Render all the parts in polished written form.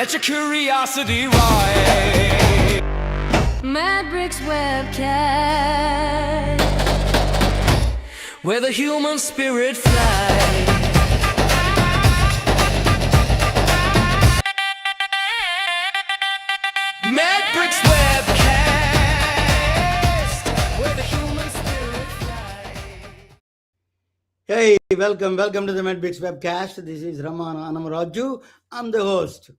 Let your curiosity rise. Mad Bricks Webcast, Where the human spirit flies. Mad Bricks Webcast, where the human spirit flies. Hey, welcome to the Medbix webcast. This is Raman Anamaraju. I'm the host.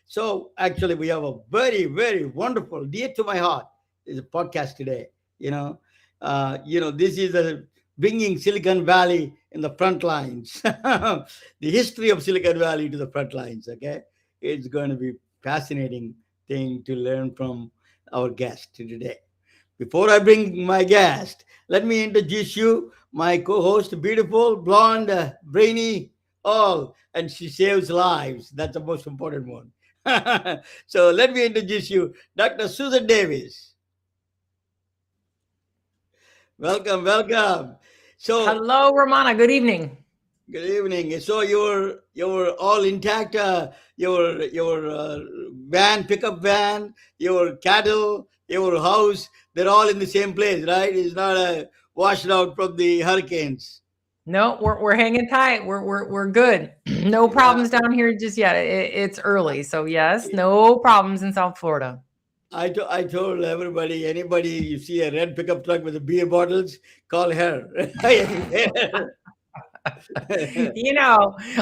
So actually we have a very, very wonderful, dear to my heart, is a podcast today. This is bringing Silicon Valley in the front lines, the history of Silicon Valley to the front lines. Okay, it's going to be fascinating thing to learn from our guest today. Before I bring my guest, let me introduce you my co-host, beautiful, blonde, brainy, all, and she saves lives. That's the most important one. So let me introduce you, Dr. Susan Davis. Welcome. So Hello, Romana. Good evening. good evening. So you're all intact. Your van, pickup van, your cattle, your house. They're all in the same place, right? It's not washed out from the hurricanes. No, we're hanging tight. We're good. No problems down here just yet. It's early, so yes, no problems in South Florida. I told everybody, anybody you see a red pickup truck with the beer bottles, call her.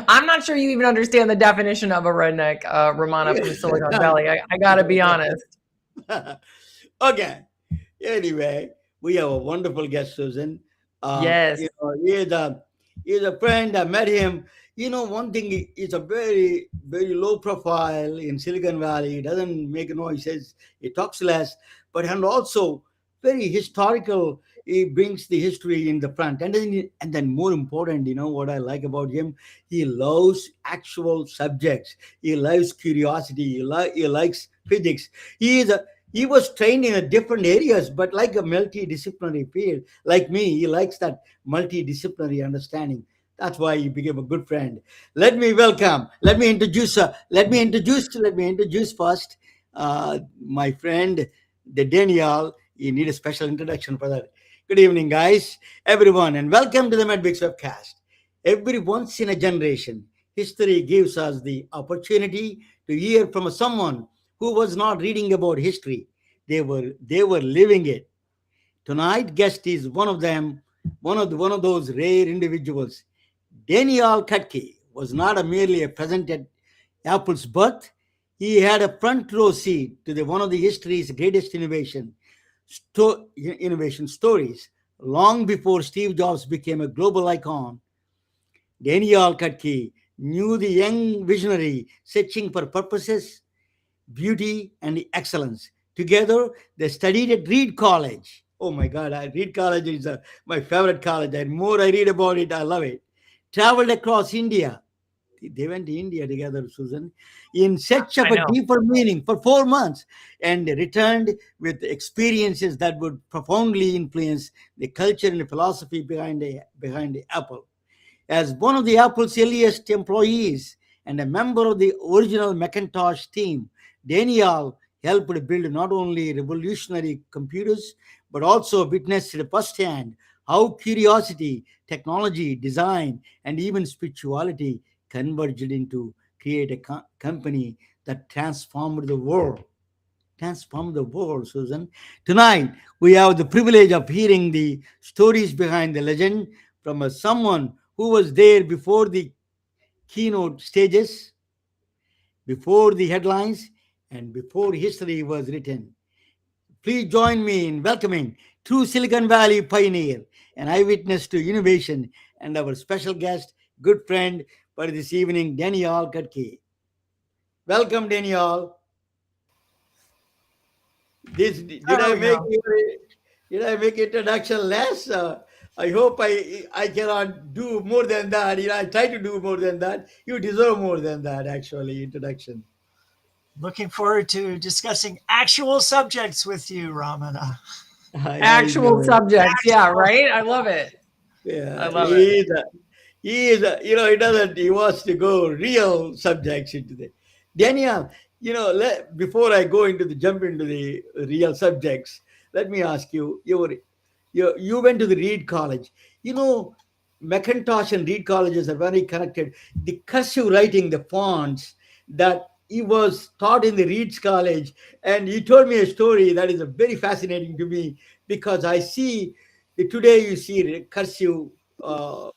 I'm not sure you even understand the definition of a redneck, Romana from Silicon Valley. I gotta be honest. Okay. Anyway, we have a wonderful guest, Susan. Yes. He is a friend. I met him. One thing, he's a very, very low profile in Silicon Valley. He doesn't make noises. He talks less, and also very historical. He brings the history in the front. And then more important, what I like about him, he loves actual subjects. He loves curiosity. He likes physics. He was trained in a different areas, but like a multidisciplinary field. Like me, he likes that multidisciplinary understanding. That's why he became a good friend. Let me introduce first my friend, the Daniel. You need a special introduction for that. Good evening, guys, everyone, and welcome to the Medbix webcast. Every once in a generation, history gives us the opportunity to hear from someone who was not reading about history. They were living it. Tonight guest is one of them, one of those rare individuals. Daniel Kottke was not merely a present at Apple's birth. He had a front row seat to one of the history's greatest innovation stories. Long before Steve Jobs became a global icon, Daniel Kottke knew the young visionary searching for purposes, beauty, and excellence. Together, they studied at Reed College. Oh my God, Reed College is my favorite college. The more I read about it, I love it. Traveled across India. They went to India together, Susan, in search of a deeper meaning for 4 months, and returned with experiences that would profoundly influence the culture and the philosophy behind the Apple. As one of the Apple's earliest employees and a member of the original Macintosh team, Daniel helped build not only revolutionary computers, but also witnessed firsthand how curiosity, technology, design, and even spirituality converged into create a company that transformed the world. Transformed the world, Susan. Tonight, we have the privilege of hearing the stories behind the legend from someone who was there before the keynote stages, before the headlines, and before history was written. Please join me in welcoming true Silicon Valley pioneer and eyewitness to innovation and our special guest, good friend for this evening, Daniel Kottke. Welcome, Daniel. Did I make introduction less? I hope I cannot do more than that. I try to do more than that. You deserve more than that, actually, introduction. Looking forward to discussing actual subjects with you, Ramana. Actual subjects. Yeah, right? I love it. Yeah, I love it. he wants to go real subjects into the Daniel, before I go into the jump into the real subjects, let me ask you, you went to the Reed College. You know, Macintosh and Reed colleges are very connected. The cursive writing, the fonts that he was taught in the Reed's College, and he told me a story that is very fascinating to me because I see today you see cursive uh,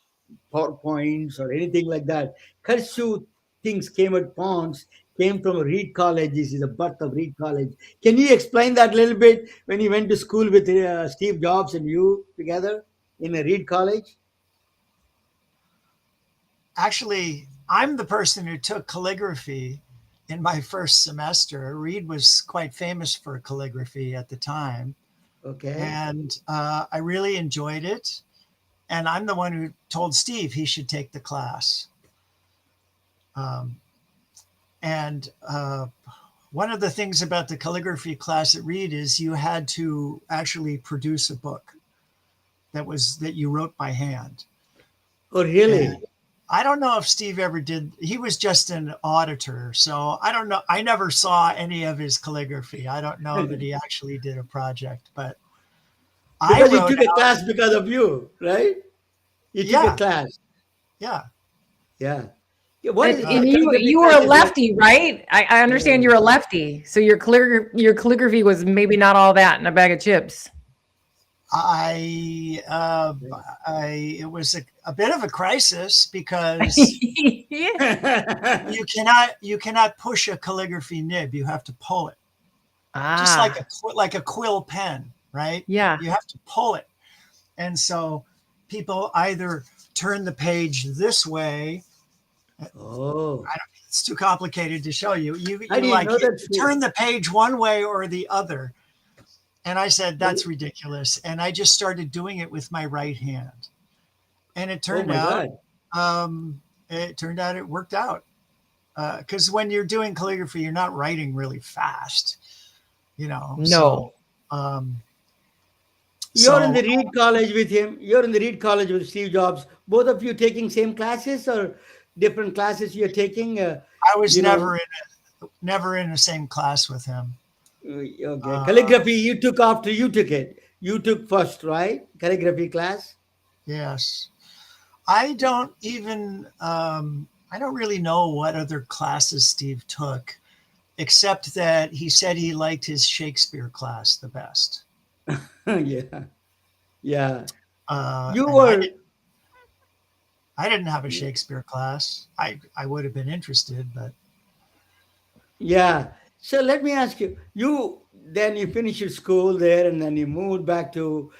PowerPoints or anything like that. Cursive things came at fonts came from Reed College. This is the birth of Reed College. Can you explain that a little bit when you went to school with Steve Jobs and you together in a Reed College? Actually, I'm the person who took calligraphy in my first semester. Reed was quite famous for calligraphy at the time, Okay. and I really enjoyed it. And I'm the one who told Steve he should take the class. Um, and one of the things about the calligraphy class at Reed is you had to actually produce a book that you wrote by hand. Oh, And really? I don't know if Steve ever did. He was just an auditor, so I don't know. I never saw any of his calligraphy. I don't know that he actually did a project, but I Because he wrote took a out. class because of you, right? He took a Yeah, class. yeah. Yeah. Yeah. What is Uh, And calligraphy you were class a is like? lefty, right? I understand Oh, you're a lefty, so your calligraphy was maybe not all that in a bag of chips. I, uh, okay. it was a bit of a crisis because Yeah. you cannot push a calligraphy nib. You have to pull it, just like Ah, like a quill pen, right? yeah. You have to pull it, and so people either turn the page this way. Oh, It's too complicated to show you. I You didn't like know that. turn the page one way or the other. And I said, Well, that's ridiculous. And I just started doing it with my right hand. And oh my God. it turned out it worked out. Because when you're doing calligraphy, you're not writing really fast, you know. No. Um, You're in the so Reed College with him. You're in the Reed College with Steve Jobs. Both of you taking same classes or different classes you're taking? I was You know, never in the same class with him. okay. Uh, Calligraphy you took after you took it. You took first, right? Calligraphy class. yes. I don't even, I don't really know what other classes Steve took, except that he said he liked his Shakespeare class the best. Yeah, yeah. You And were, I didn't have a Shakespeare class. I would have been interested, but yeah. So let me ask you. You finished your school there, and then you moved back to.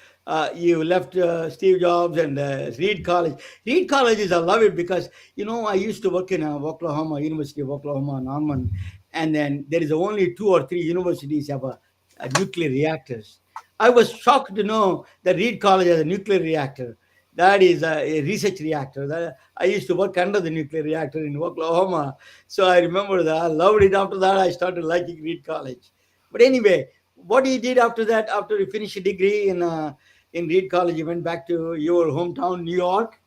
You left Steve Jobs and Reed College. Reed College is I love it because I used to work in Oklahoma, University of Oklahoma, Norman, and then there is only two or three universities have a nuclear reactors. I was shocked to know that Reed College has a nuclear reactor. That is a research reactor. I used to work under the nuclear reactor in Oklahoma, so I remember that. I loved it. After that, I started liking Reed College. But anyway, what you did after that, after you finished a degree in Reed College, you went back to your hometown, New York.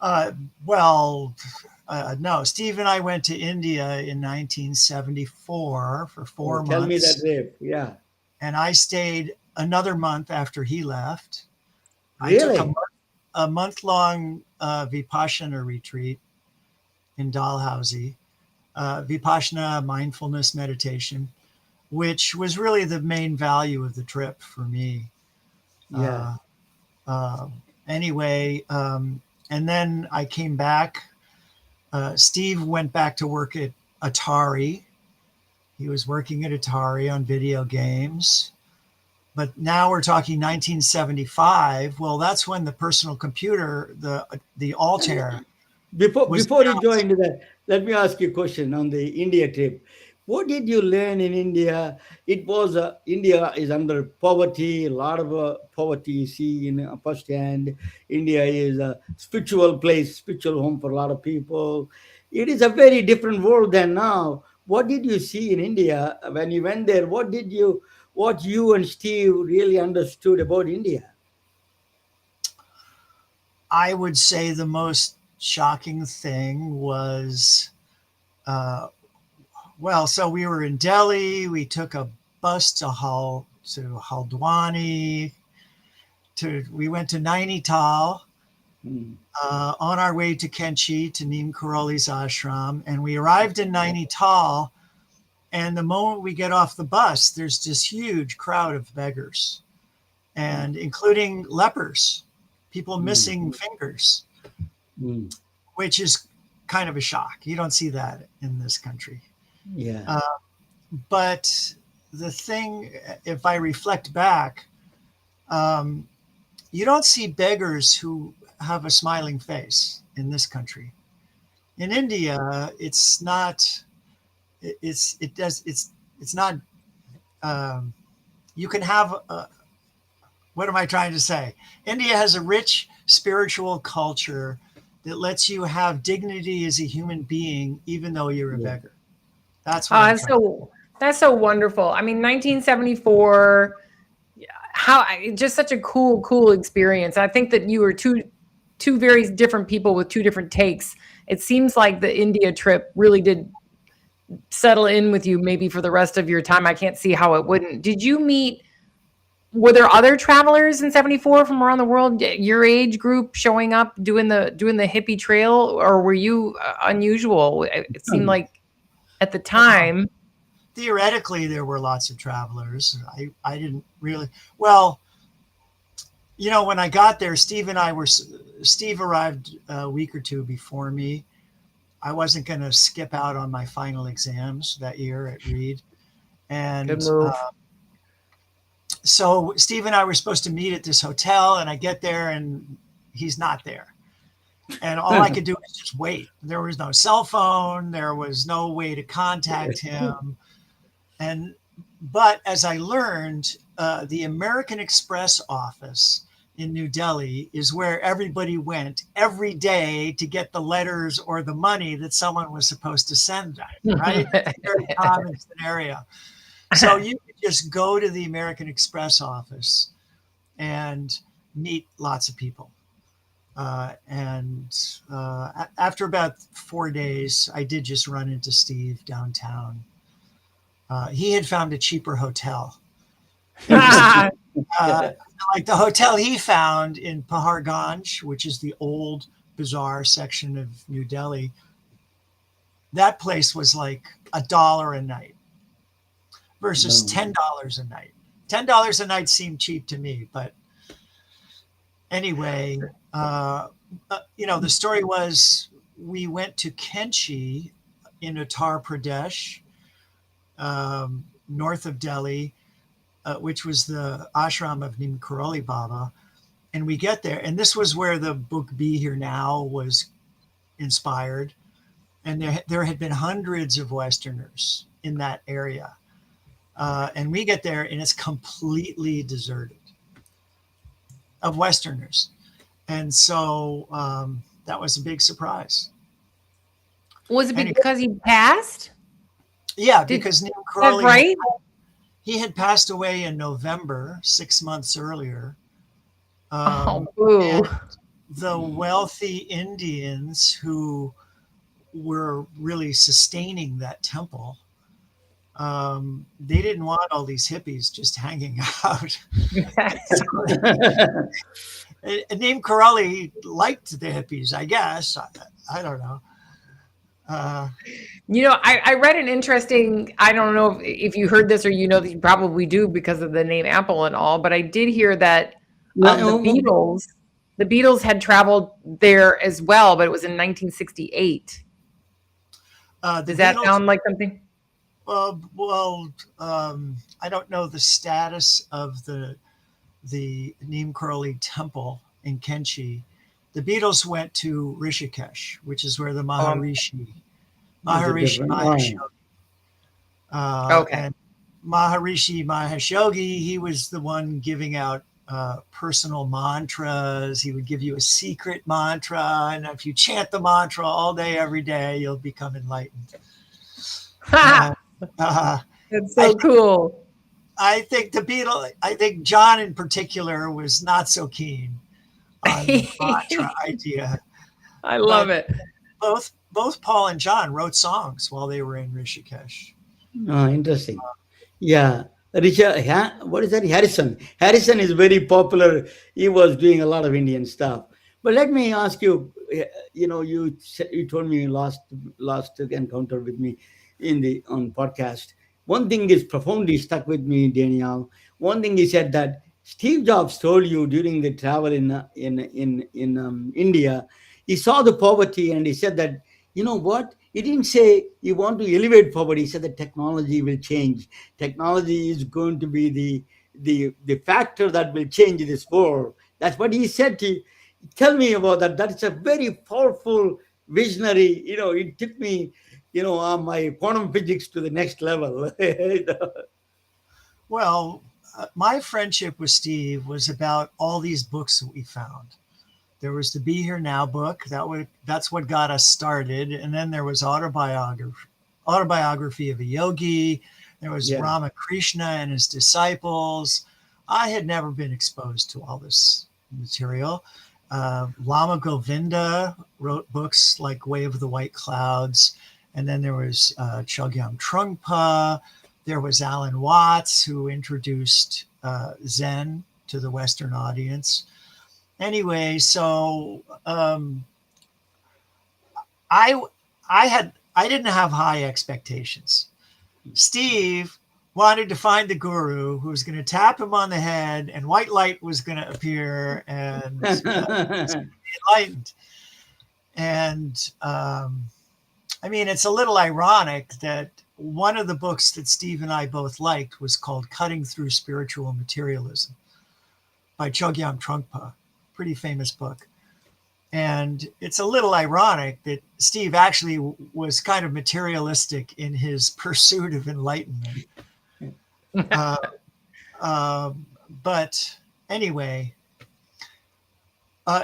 uh, well, no. Steve and I went to India in 1974 for Oh, four tell me that, months, Rafe. Yeah, and I stayed another month after he left. I took really? a month long Vipassana retreat in Dalhousie, Vipassana mindfulness meditation, which was really the main value of the trip for me. Yeah, Uh, uh, anyway, and then I came back. Steve went back to work at Atari. He was working at Atari on video games. But now we're talking 1975. Well, that's when the personal computer, the Altair, was before you go built. into that, let me ask you a question on the India trip. What did you learn in India? It was India is under poverty, a lot of poverty you see in first hand. India is a spiritual place, spiritual home for a lot of people. It is a very different world than now. What did you see in India when you went there? What you and Steve really understood about India? I would say the most shocking thing was well, so we were in Delhi. We took a bus to Haldwani. We went to Nainital. On our way to Kenchi, to Neem Karoli's ashram, and we arrived in Nainital. And the moment we get off the bus, there's this huge crowd of beggars, and including lepers, people missing fingers, which is kind of a shock. You don't see that in this country. Yeah. But the thing, if I reflect back, you don't see beggars who have a smiling face in this country. In India, it's not. It's not. You can have. What am I trying to say? India has a rich spiritual culture that lets you have dignity as a human being, even though you're a beggar. That's what. That's so wonderful. I mean, 1974. Just such a cool experience. I think that you were two very different people with two different takes. It seems like the India trip really did settle in with you maybe for the rest of your time. I can't see how it wouldn't. Were there other travelers in 74 from around the world, your age group, showing up doing the hippie trail, or were you unusual? It seemed like at the time. Theoretically, there were lots of travelers. I didn't really, well, when I got there, Steve arrived a week or two before me. I wasn't going to skip out on my final exams that year at Reed. And good move. So Steve and I were supposed to meet at this hotel, and I get there and he's not there. And all I could do was just wait. There was no cell phone. There was no way to contact him. But as I learned, the American Express office in New Delhi is where everybody went every day to get the letters or the money that someone was supposed to send them, right? It's a very common scenario. So you could just go to the American Express office and meet lots of people. After about 4 days, I did just run into Steve downtown. He had found a cheaper hotel. Like the hotel he found in Paharganj, which is the old bazaar section of New Delhi. That place was like $1 a night versus $10 a night. $10 a night seemed cheap to me, but anyway, the story was we went to Kenchi in Uttar Pradesh, north of Delhi, which was the ashram of Neem Karoli Baba. And we get there, and this was where the book Be Here Now was inspired. And there had been hundreds of Westerners in that area. And we get there, and it's completely deserted of Westerners. And so that was a big surprise. Was it because he passed? Yeah, because Neem Karoli, right? He had passed away in November, 6 months earlier. And the wealthy Indians who were really sustaining that temple, they didn't want all these hippies just hanging out. Neem Karoli liked the hippies, I guess. I don't know. I read an interesting, I don't know if you heard this or that you probably do because of the name Apple and all, but I did hear that the Beatles had traveled there as well, but it was in 1968. Does that sound like something? I don't know the status of the Neem Karoli temple in Kenchi. The Beatles went to Rishikesh, which is where the Maharishi Mahashogi. And Maharishi Mahashogi, he was the one giving out personal mantras. He would give you a secret mantra, and if you chant the mantra all day, every day, you'll become enlightened. That's so cool. I think John in particular was not so keen on the mantra idea. I love it. both Paul and John wrote songs while they were in Rishikesh. Oh, interesting. Yeah. Richard, what is that? Harrison. Harrison is very popular. He was doing a lot of Indian stuff. But let me ask you. You told me last encounter with me in the on podcast. One thing is profoundly stuck with me, Danielle. One thing he said that Steve Jobs told you during the travel in India. He saw the poverty and he said that, you know what? He didn't say you want to elevate poverty. He said that technology will change. Technology is going to be the factor that will change this world. That's what he said to. Tell me about that. That's a very powerful visionary. It took me, on my quantum physics to the next level. Well, my friendship with Steve was about all these books that we found. There was the Be Here Now book. That's what got us started. And then there was autobiography of a yogi. There was Yeah. Ramakrishna and his disciples. I had never been exposed to all this material. Lama Govinda wrote books like Way of the White Clouds. And then there was Chogyam Trungpa. There was Alan Watts, who introduced Zen to the Western audience. Anyway, so I didn't have high expectations. Steve wanted to find the guru who was going to tap him on the head, and white light was going to appear, and enlightened. And I mean, it's a little ironic that one of the books that Steve and I both liked was called Cutting Through Spiritual Materialism by Chogyam Trungpa. Pretty famous book. And it's a little ironic that Steve actually was kind of materialistic in his pursuit of enlightenment. But anyway,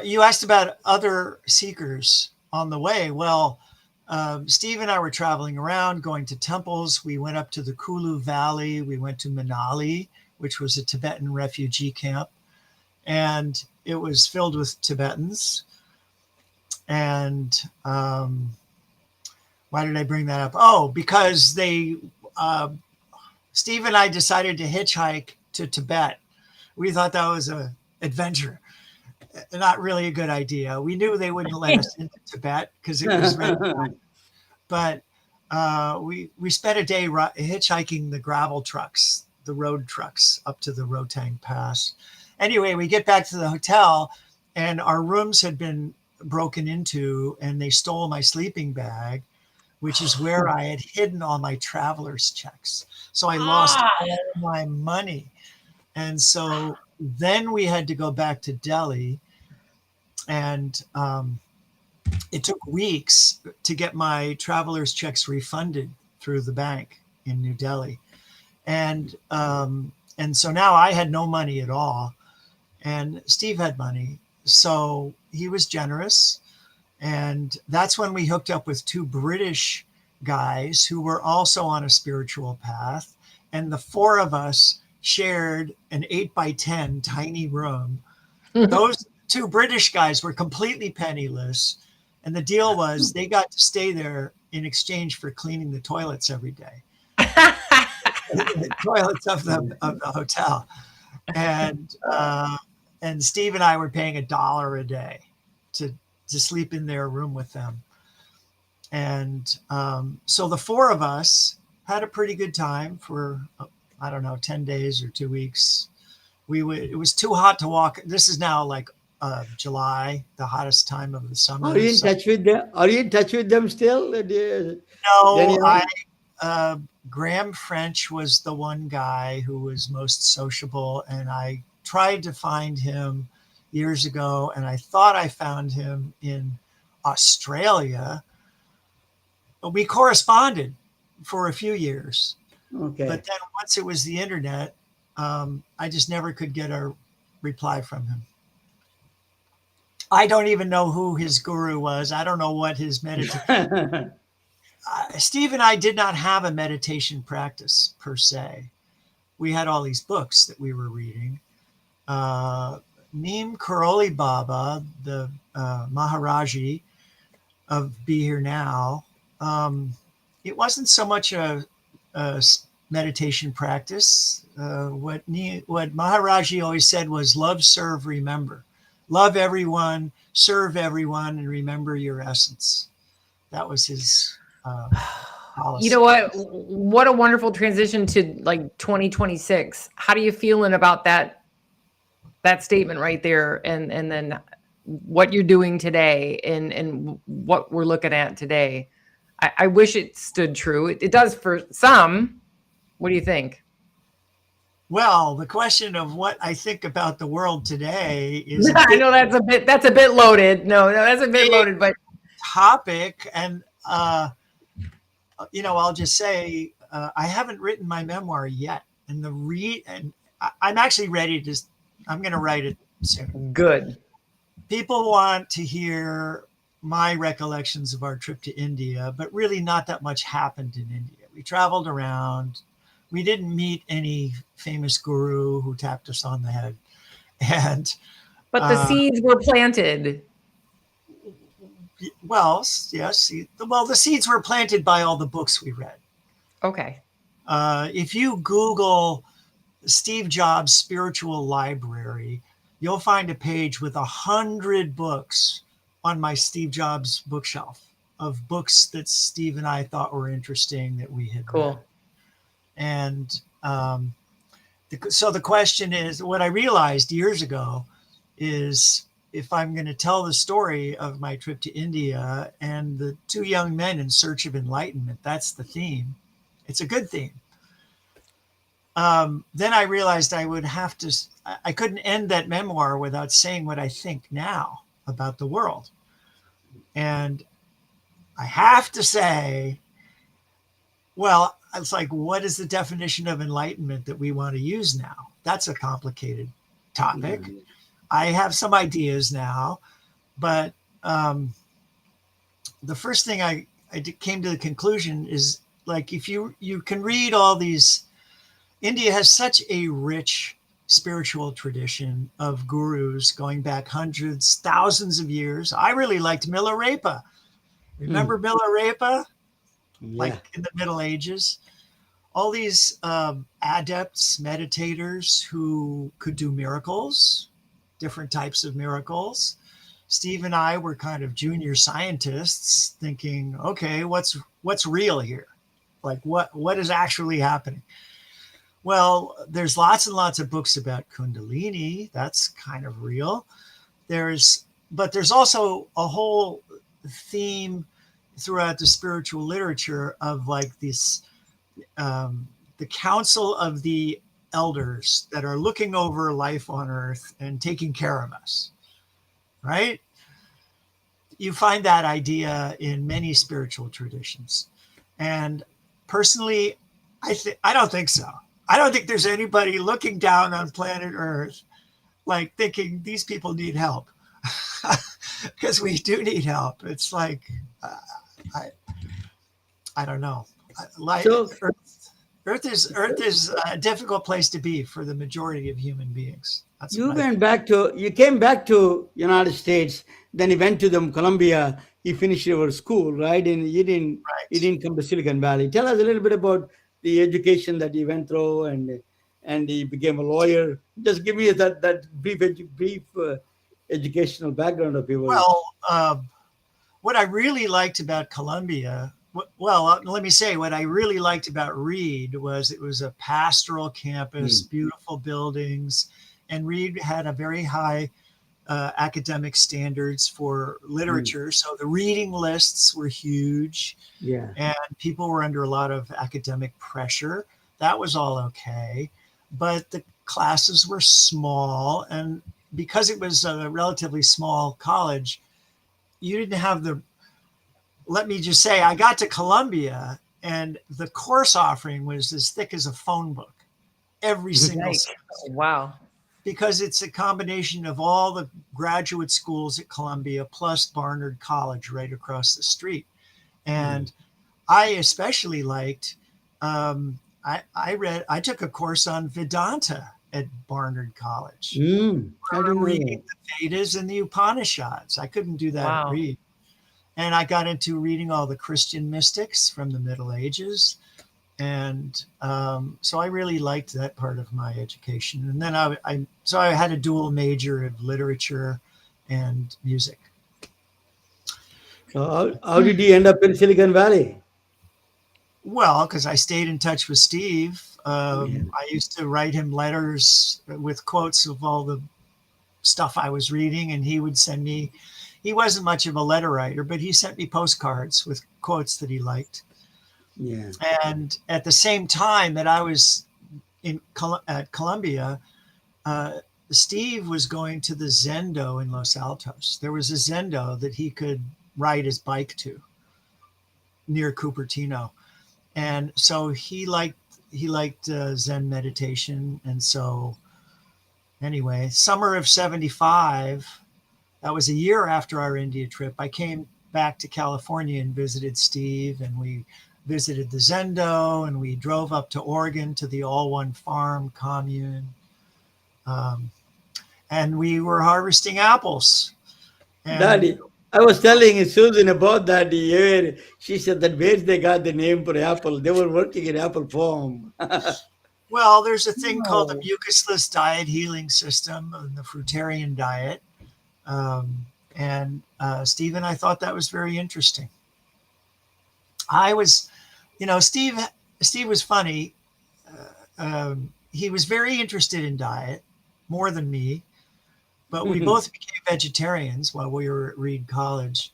you asked about other seekers on the way. Well, Steve and I were traveling around, going to temples. We went up to the Kulu Valley. We went to Manali, which was a Tibetan refugee camp. And it was filled with Tibetans. And why did I bring that up? Oh, because Steve and I decided to hitchhike to Tibet. We thought that was an adventure. Not really a good idea. We knew they wouldn't let us into Tibet because it was red. But we spent a day hitchhiking the gravel trucks, the road trucks up to the Rotang Pass. Anyway, we get back to the hotel and our rooms had been broken into and they stole my sleeping bag, which is where I had hidden all my traveler's checks. So I lost all my money. And so then we had to go back to Delhi, and it took weeks to get my traveler's checks refunded through the bank in New Delhi. And so now I had no money at all. And Steve had money. So he was generous. And that's when we hooked up with two British guys who were also on a spiritual path. And the four of us shared an 8x10 tiny room. Those two British guys were completely penniless. And the deal was they got to stay there in exchange for cleaning the toilets every day. The toilets of the hotel. And Steve and I were paying $1 a day to sleep in their room with them. And so the four of us had a pretty good time for, 10 days or 2 weeks. It was too hot to walk. This is now like July, the hottest time of the summer. Are you in touch with them? Are you in touch with them still? No, Graham French was the one guy who was most sociable, and I tried to find him years ago, and I thought I found him in Australia. We corresponded for a few years. Okay. But then once it was the internet, I just never could get a reply from him. I don't even know who his guru was. I don't know what his meditation. Steve and I did not have a meditation practice per se. We had all these books that we were reading. Neem Karoli Baba, the Maharaji, of Be Here Now, it wasn't so much a meditation practice. What Maharaji always said was love, serve, remember. Love everyone, serve everyone, and remember your essence. That was his policy. You know what? What a wonderful transition to like 2026. How do you feeling about that statement right there, and then what you're doing today, and what we're looking at today? I wish it stood true. It does for some. What do you think? Well, the question of what I think about the world today is a I big know that's a bit loaded. No, that's a bit loaded, but topic, and I'll just say I haven't written my memoir yet, and I'm actually ready to. I'm going to write it soon. good. People want to hear my recollections of our trip to India, but really not that much happened in India. We traveled around. We didn't meet any famous guru who tapped us on the head, and But the seeds were planted. well, yes. Well, the seeds were planted by all the books we read. Okay. If you Google Steve Jobs Spiritual Library, you'll find a page with 100 books on my Steve Jobs bookshelf of books that Steve and I thought were interesting that we had read. Cool. And so the question is, what I realized years ago is, if I'm going to tell the story of my trip to India and the two young men in search of enlightenment, that's the theme. It's a good theme. Then I realized I couldn't end that memoir without saying what I think now about the world. And I have to say, well, it's like, what is the definition of enlightenment that we want to use now? That's a complicated topic. Mm-hmm. I have some ideas now, but the first thing I came to the conclusion is, like, if you can read all these, India has such a rich spiritual tradition of gurus going back hundreds, thousands of years. I really liked Milarepa. Remember Milarepa? Yeah. Like in the Middle Ages? All these adepts, meditators who could do miracles, different types of miracles. Steve and I were kind of junior scientists thinking, okay, what's real here? Like what is actually happening? Well, there's lots and lots of books about Kundalini. That's kind of real. But there's also a whole theme throughout the spiritual literature of like this, the council of the elders that are looking over life on earth and taking care of us, right? You find that idea in many spiritual traditions. And personally, I don't think so. I don't think there's anybody looking down on planet Earth like thinking these people need help, because we do need help. It's like, I don't know. Earth is a difficult place to be for the majority of human beings. That's you came back to United States, then you went to Columbia. You finished your school, right? And you didn't come to Silicon Valley. Tell us a little bit about the education that you went through, and you became a lawyer. Just give me that brief educational background of yours. Well, what I really liked about Columbia, let me say, what I really liked about Reed was it was a pastoral campus, beautiful buildings, and Reed had a very high academic standards for literature. So the reading lists were huge. Yeah. And people were under a lot of academic pressure. That was all okay. But the classes were small. And because it was a relatively small college, you didn't have let me just say, I got to Columbia and the course offering was as thick as a phone book every single semester. Wow. Because it's a combination of all the graduate schools at Columbia plus Barnard College right across the street. And I especially liked, I took a course on Vedanta at Barnard College. I didn't reading know. the Vedas and the Upanishads. I couldn't do that at Reed. And I got into reading all the Christian mystics from the Middle Ages. And so I really liked that part of my education. And then I had a dual major of literature and music. So how did you end up in Silicon Valley? Well, because I stayed in touch with Steve. Yeah. I used to write him letters with quotes of all the stuff I was reading, and he would send me. He wasn't much of a letter writer, but he sent me postcards with quotes that he liked. Yeah. And at the same time that I was at Columbia, Steve was going to the Zendo in Los Altos. There was a Zendo that he could ride his bike to near Cupertino. And so he liked Zen meditation. And so anyway, summer of 75, that was a year after our India trip, I came back to California and visited Steve, and we visited the Zendo, and we drove up to Oregon to the All One Farm commune. And we were harvesting apples. And Daddy, I was telling Susan about that year. She said that where they got the name for apple. They were working in apple farm. well, there's a thing called the mucusless diet healing system and the fruitarian diet. And Steve and I thought that was very interesting. I was, Steve was funny. He was very interested in diet, more than me, but we both became vegetarians while we were at Reed College.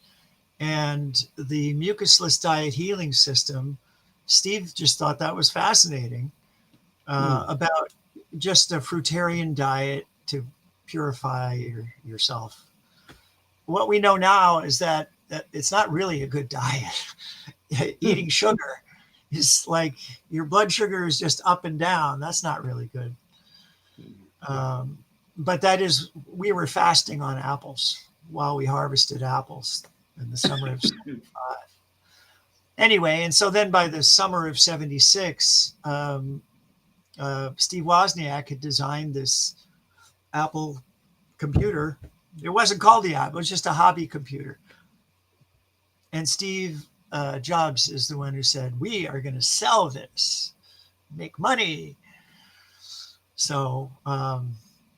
And the mucusless diet healing system, Steve just thought that was fascinating, about just a fruitarian diet to purify yourself. What we know now is that it's not really a good diet. Eating sugar is like your blood sugar is just up and down. That's not really good. But we were fasting on apples while we harvested apples in the summer of 75. Anyway, and so then by the summer of 76, Steve Wozniak had designed this Apple computer. It wasn't called the app, it was just a hobby computer. And Steve Jobs is the one who said, we are going to sell this, make money. So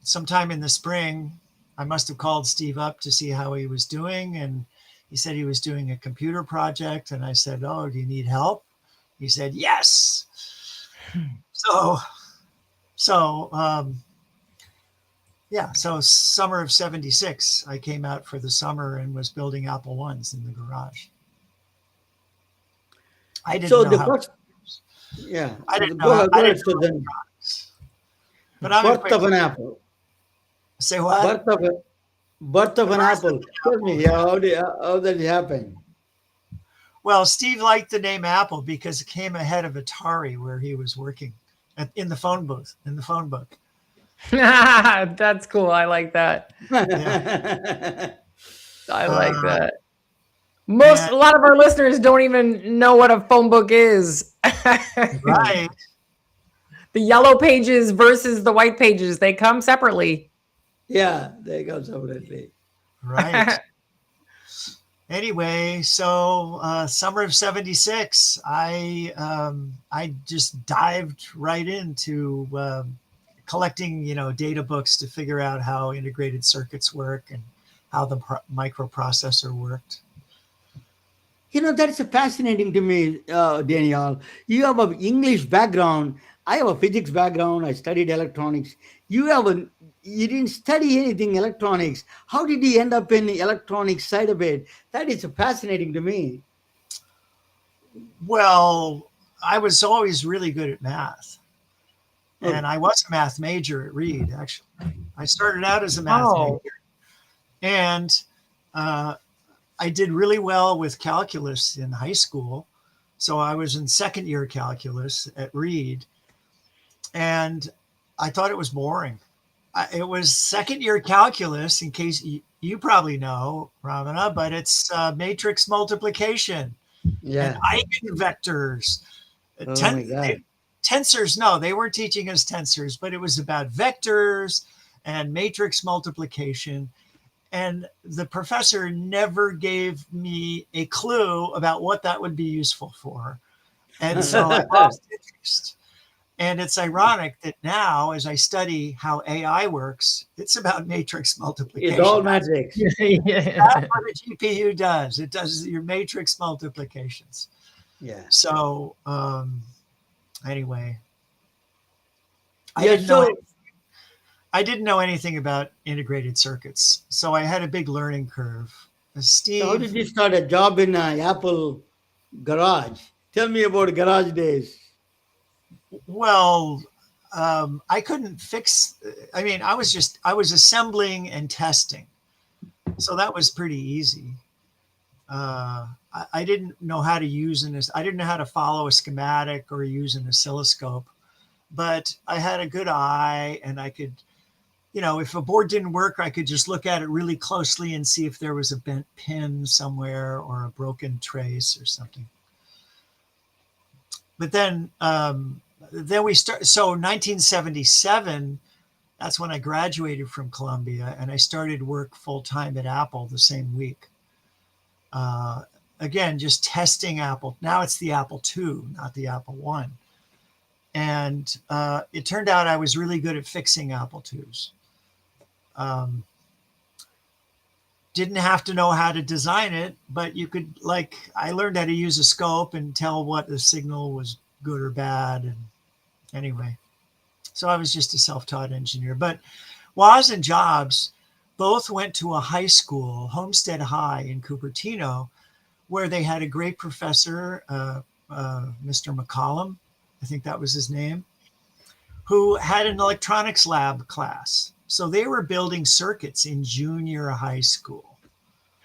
sometime in the spring, I must have called Steve up to see how he was doing. And he said he was doing a computer project. And I said, oh, do you need help? He said, yes. So summer of 76, I came out for the summer and was building Apple Ones in the garage. I didn't know how. I didn't know. But I'm birth of an apple. Say what? Birth of an apple. Tell me, how did it happen? Well, Steve liked the name Apple because it came ahead of Atari, where he was working in the phone booth, in the phone book. That's cool. I like that. Yeah. I like that. A lot of our listeners don't even know what a phone book is. Right. The yellow pages versus the white pages, they come separately. Yeah, they come separately. Right. Anyway, so summer of 76, I just dived right into collecting, data books to figure out how integrated circuits work and how the microprocessor worked. That's fascinating to me, Daniel. You have an English background. I have a physics background. I studied electronics. You didn't study anything electronics. How did you end up in the electronics side of it? That is fascinating to me. Well, I was always really good at math. And I was a math major at Reed, actually. I started out as a math major. And I did really well with calculus in high school. So I was in second year calculus at Reed. And I thought it was boring. It was second year calculus, in case you probably know, Ramana, but it's matrix multiplication. Yeah. And eigenvectors. Oh my God. Tensors, no, they weren't teaching us tensors, but it was about vectors and matrix multiplication. And the professor never gave me a clue about what that would be useful for. And so I lost interest. And it's ironic that now, as I study how AI works, it's about matrix multiplication. It's all matrix. That's what a GPU does. It does your matrix multiplications. Yeah. So anyway, Yeah, I didn't know anything about integrated circuits, so I had a big learning curve. Steve, so how did you start a job in Apple garage? Tell me about garage days. well, I couldn't fix. I mean, I was assembling and testing, so that was pretty easy. I didn't know how to use I didn't know how to follow a schematic or use an oscilloscope, but I had a good eye, and I could, if a board didn't work, I could just look at it really closely and see if there was a bent pin somewhere or a broken trace or something. But then we start. So 1977, that's when I graduated from Columbia, and I started work full time at Apple the same week. Again, just testing Apple. Now it's the Apple II, not the Apple I. And it turned out I was really good at fixing Apple IIs. Didn't have to know how to design it, but you could, I learned how to use a scope and tell what the signal was good or bad. And anyway, so I was just a self-taught engineer. But while I was in jobs, both went to a high school, Homestead High in Cupertino, where they had a great professor, Mr. McCollum, I think that was his name, who had an electronics lab class. So they were building circuits in junior high school.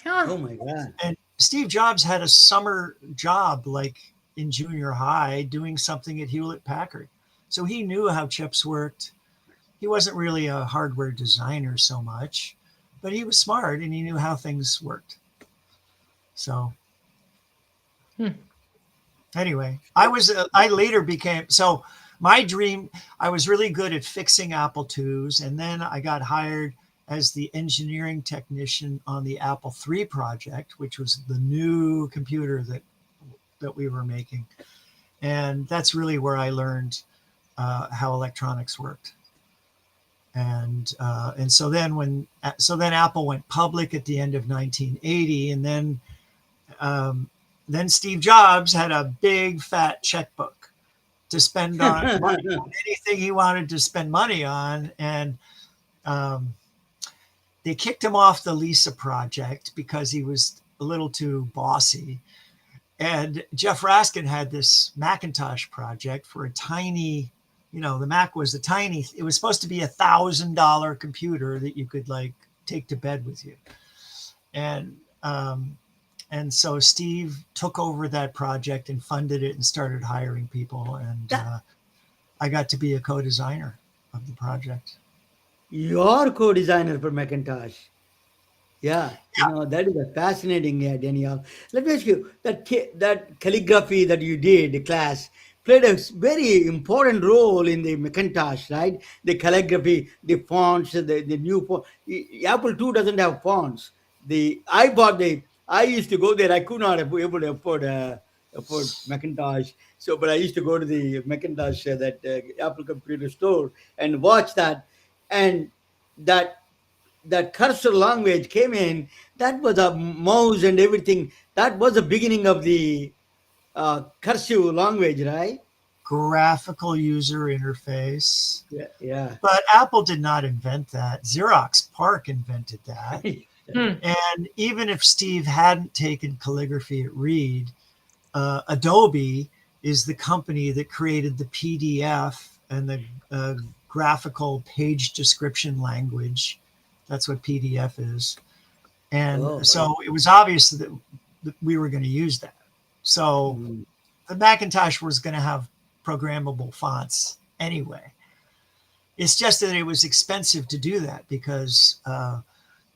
Oh my God. And Steve Jobs had a summer job in junior high doing something at Hewlett Packard. So he knew how chips worked. He wasn't really a hardware designer so much, but he was smart and he knew how things worked. So anyway, I later became, so my dream, I was really good at fixing Apple IIs. And then I got hired as the engineering technician on the Apple III project, which was the new computer that we were making. And that's really where I learned how electronics worked. And so then Apple went public at the end of 1980, and then Steve Jobs had a big fat checkbook to spend on money, on anything he wanted to spend money on. And they kicked him off the Lisa project because he was a little too bossy. And Jeff Raskin had this Macintosh project for a tiny, the Mac was it was supposed to be $1,000 computer that you could take to bed with you. And so Steve took over that project and funded it and started hiring people. And I got to be a co-designer of the project. You're co-designer for Macintosh. Yeah. That is a fascinating, Danielle. Let me ask you, that calligraphy that you did, the class, played a very important role in the Macintosh, right? The calligraphy, the fonts, the new font. Apple II doesn't have fonts. I used to go there. I could not be able to afford Macintosh. So, but I used to go to the Macintosh, that Apple computer store, and watch that. And that cursor language came in. That was a mouse and everything. That was the beginning of the cursive language, right? Graphical user interface. Yeah. But Apple did not invent that. Xerox PARC invented that. And even if Steve hadn't taken calligraphy at Reed, Adobe is the company that created the PDF and the graphical page description language. That's what PDF is. And so it was obvious that we were going to use that. So the Macintosh was going to have programmable fonts anyway. It's just that it was expensive to do that because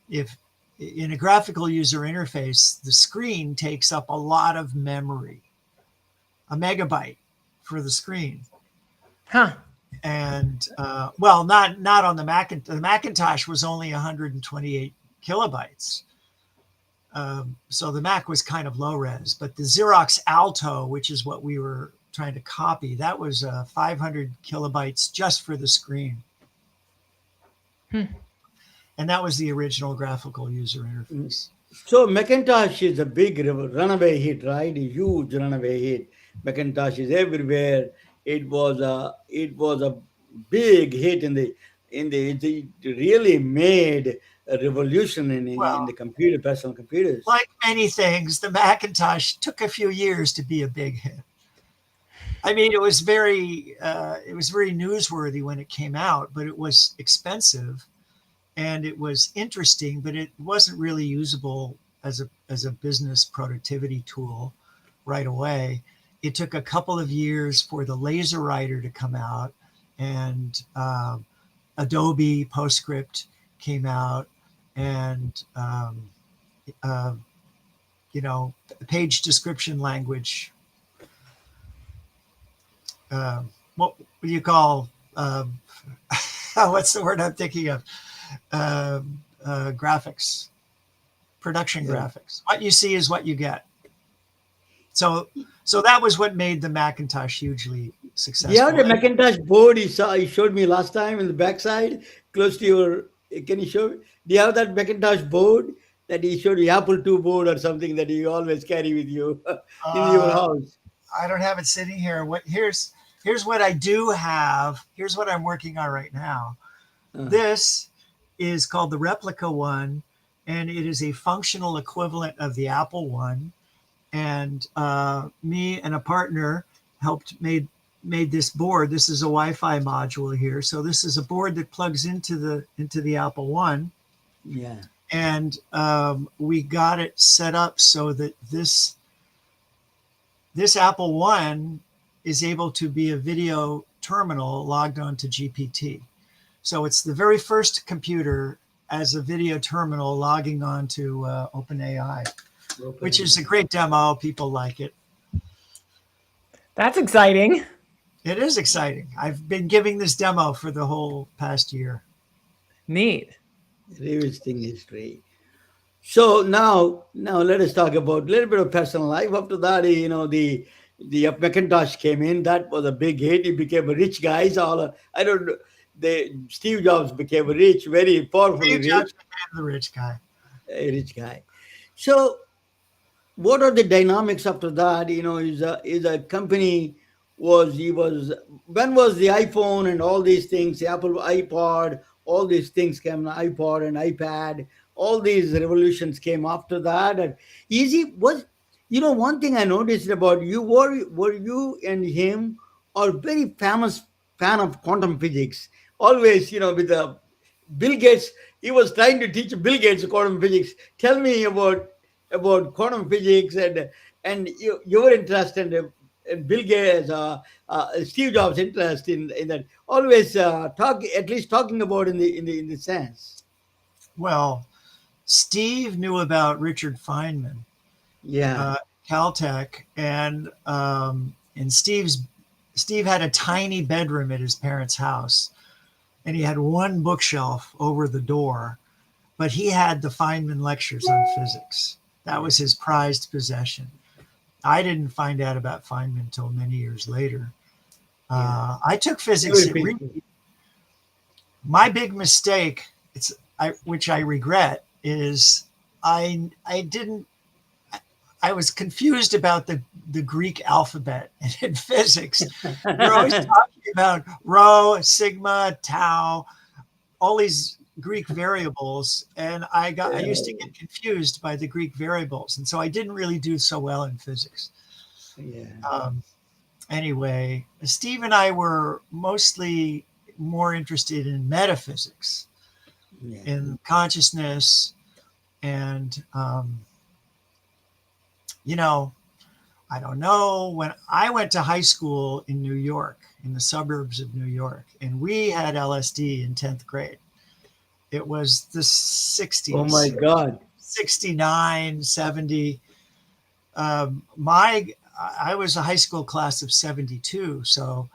if in a graphical user interface, the screen takes up a lot of memory, a megabyte for the screen. And not on the Macintosh. The Macintosh was only 128 kilobytes. So the Mac was kind of low res, but the Xerox Alto, which is what we were trying to copy, that was 500 kilobytes just for the screen. And that was the original graphical user interface. So Macintosh is a big runaway hit, right? A huge runaway hit. Macintosh is everywhere. It was a big hit it really made a revolution in the computer, personal computers. Like many things, the Macintosh took a few years to be a big hit. I mean, it was very newsworthy when it came out, but it was expensive. And it was interesting, but it wasn't really usable as a business productivity tool right away. It took a couple of years for the laser writer to come out, and Adobe PostScript came out, and page description language. What do you call? What's the word I'm thinking of? Graphics, production graphics. What you see is what you get. So that was what made the Macintosh hugely successful. Yeah, the Macintosh board he showed me last time in the backside, close to your. Can you show me? Do you have that Macintosh board that he showed you, Apple II board or something that you always carry with you in your house? I don't have it sitting here. Here's what I do have. Here's what I'm working on right now. This is called the Replica One, and it is a functional equivalent of the Apple One. And me and a partner made this board. This is a Wi-Fi module here. So this is a board that plugs into the Apple One. Yeah. And we got it set up so that this Apple One is able to be a video terminal logged onto GPT. So it's the very first computer as a video terminal logging on to OpenAI, which is a great demo. People like it. That's exciting. It is exciting. I've been giving this demo for the whole past year. Neat. Revisiting history. So now let us talk about a little bit of personal life. After that, the Macintosh came in. That was a big hit. He became a rich guy. Steve Jobs became rich, very powerfully rich. Jobs became the rich guy. A rich guy. So what are the dynamics after that? Is a company when was the iPhone and all these things, the Apple iPod, all these things came, iPod and iPad, all these revolutions came after that. And one thing I noticed about you, were you and him are very famous fan of quantum physics. Always, with Bill Gates, he was trying to teach Bill Gates quantum physics. Tell me about quantum physics and your interest and Bill Gates, Steve Jobs' interest in that. Always talking about in the sense. Well, Steve knew about Richard Feynman, Caltech, and Steve had a tiny bedroom at his parents' house, and he had one bookshelf over the door, but he had the Feynman lectures on physics. That was his prized possession. I didn't find out about Feynman until many years later. I took physics at Reed. My big mistake, which I regret, is I was confused about the Greek alphabet in physics. You're always talking about rho, sigma, tau, all these Greek variables, and I used to get confused by the Greek variables, and so I didn't really do so well in physics. Anyway, Steve and I were mostly more interested in metaphysics, in consciousness, and I don't know, when I went to high school in New York, in the suburbs of New York, and we had LSD in 10th grade. It was the 60s. Oh my God. 69, 70. I was a high school class of 72. So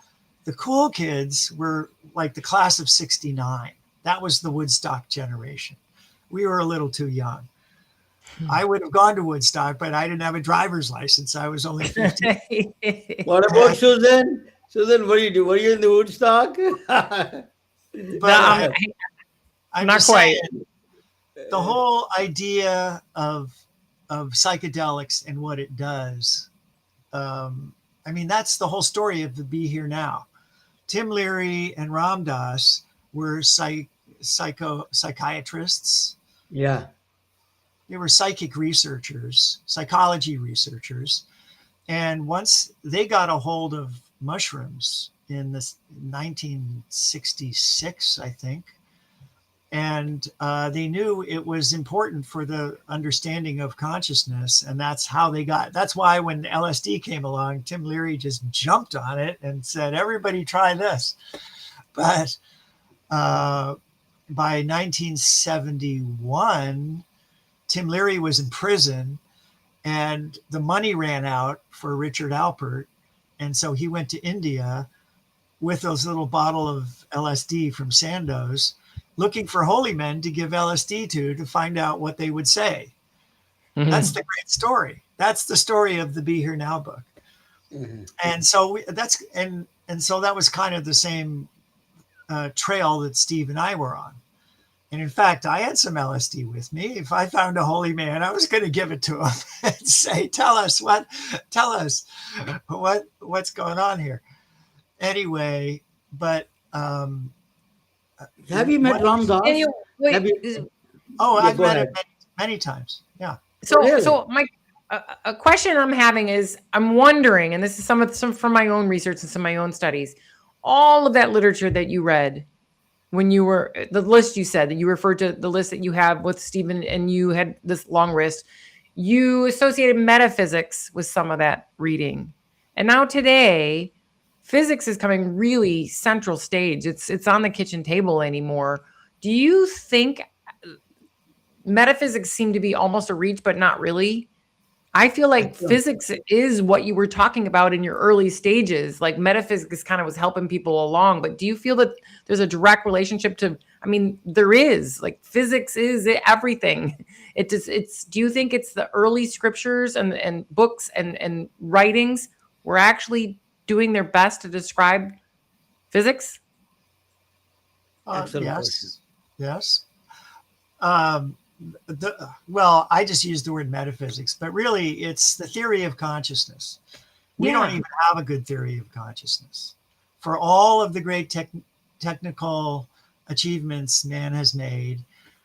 the cool kids were like the class of 69. That was the Woodstock generation. we were a little too young. I would have gone to Woodstock, but I didn't have a driver's license. I was only 15. What about Susan? Susan, what do you do? Were you in the Woodstock? But No, I'm not just quite. saying, the whole idea of psychedelics and what it does. I mean, that's the whole story of the Be Here Now. Tim Leary and Ram Dass were psychiatrists. Yeah. They were psychic researchers, psychology researchers. And once they got a hold of mushrooms in this 1966, I think, and they knew it was important for the understanding of consciousness. And that's why when LSD came along, Tim Leary just jumped on it and said, everybody try this. But by 1971, Tim Leary was in prison and the money ran out for Richard Alpert. And so he went to India with those little bottle of LSD from Sandoz, looking for holy men to give LSD to find out what they would say. Mhm. That's the great story. That's the story of the Be Here Now book. And so so that was kind of the same trail that Steve and I were on. And in fact, I had some LSD with me. If I found a holy man, I was going to give it to him and say, tell us what's going on here. Anyway, but Have you met Ram Dass? Daniel, wait, Have you- is- I've go met ahead. him many times. Yeah. so Really? so my a question I'm having is, I'm wondering, and this is some from my own research and some of my own studies, all of that literature that you read when you were, the list you said that you referred to, the list that you have with Stephen, and you had this long list, you associated metaphysics with some of that reading. And now today, physics is coming really central stage. It's on the kitchen table anymore. Do you think metaphysics seem to be almost a reach, but not really? I feel like physics is what you were talking about in your early stages. Like metaphysics kind of was helping people along. But do you feel that there's a direct relationship to, I mean, there is, like, physics is everything. Do you think it's the early scriptures and books and writings were actually doing their best to describe physics? Excellent question. Yes. Well, I just use the word metaphysics, but really it's the theory of consciousness. We don't even have a good theory of consciousness. For all of the great technical achievements man has made,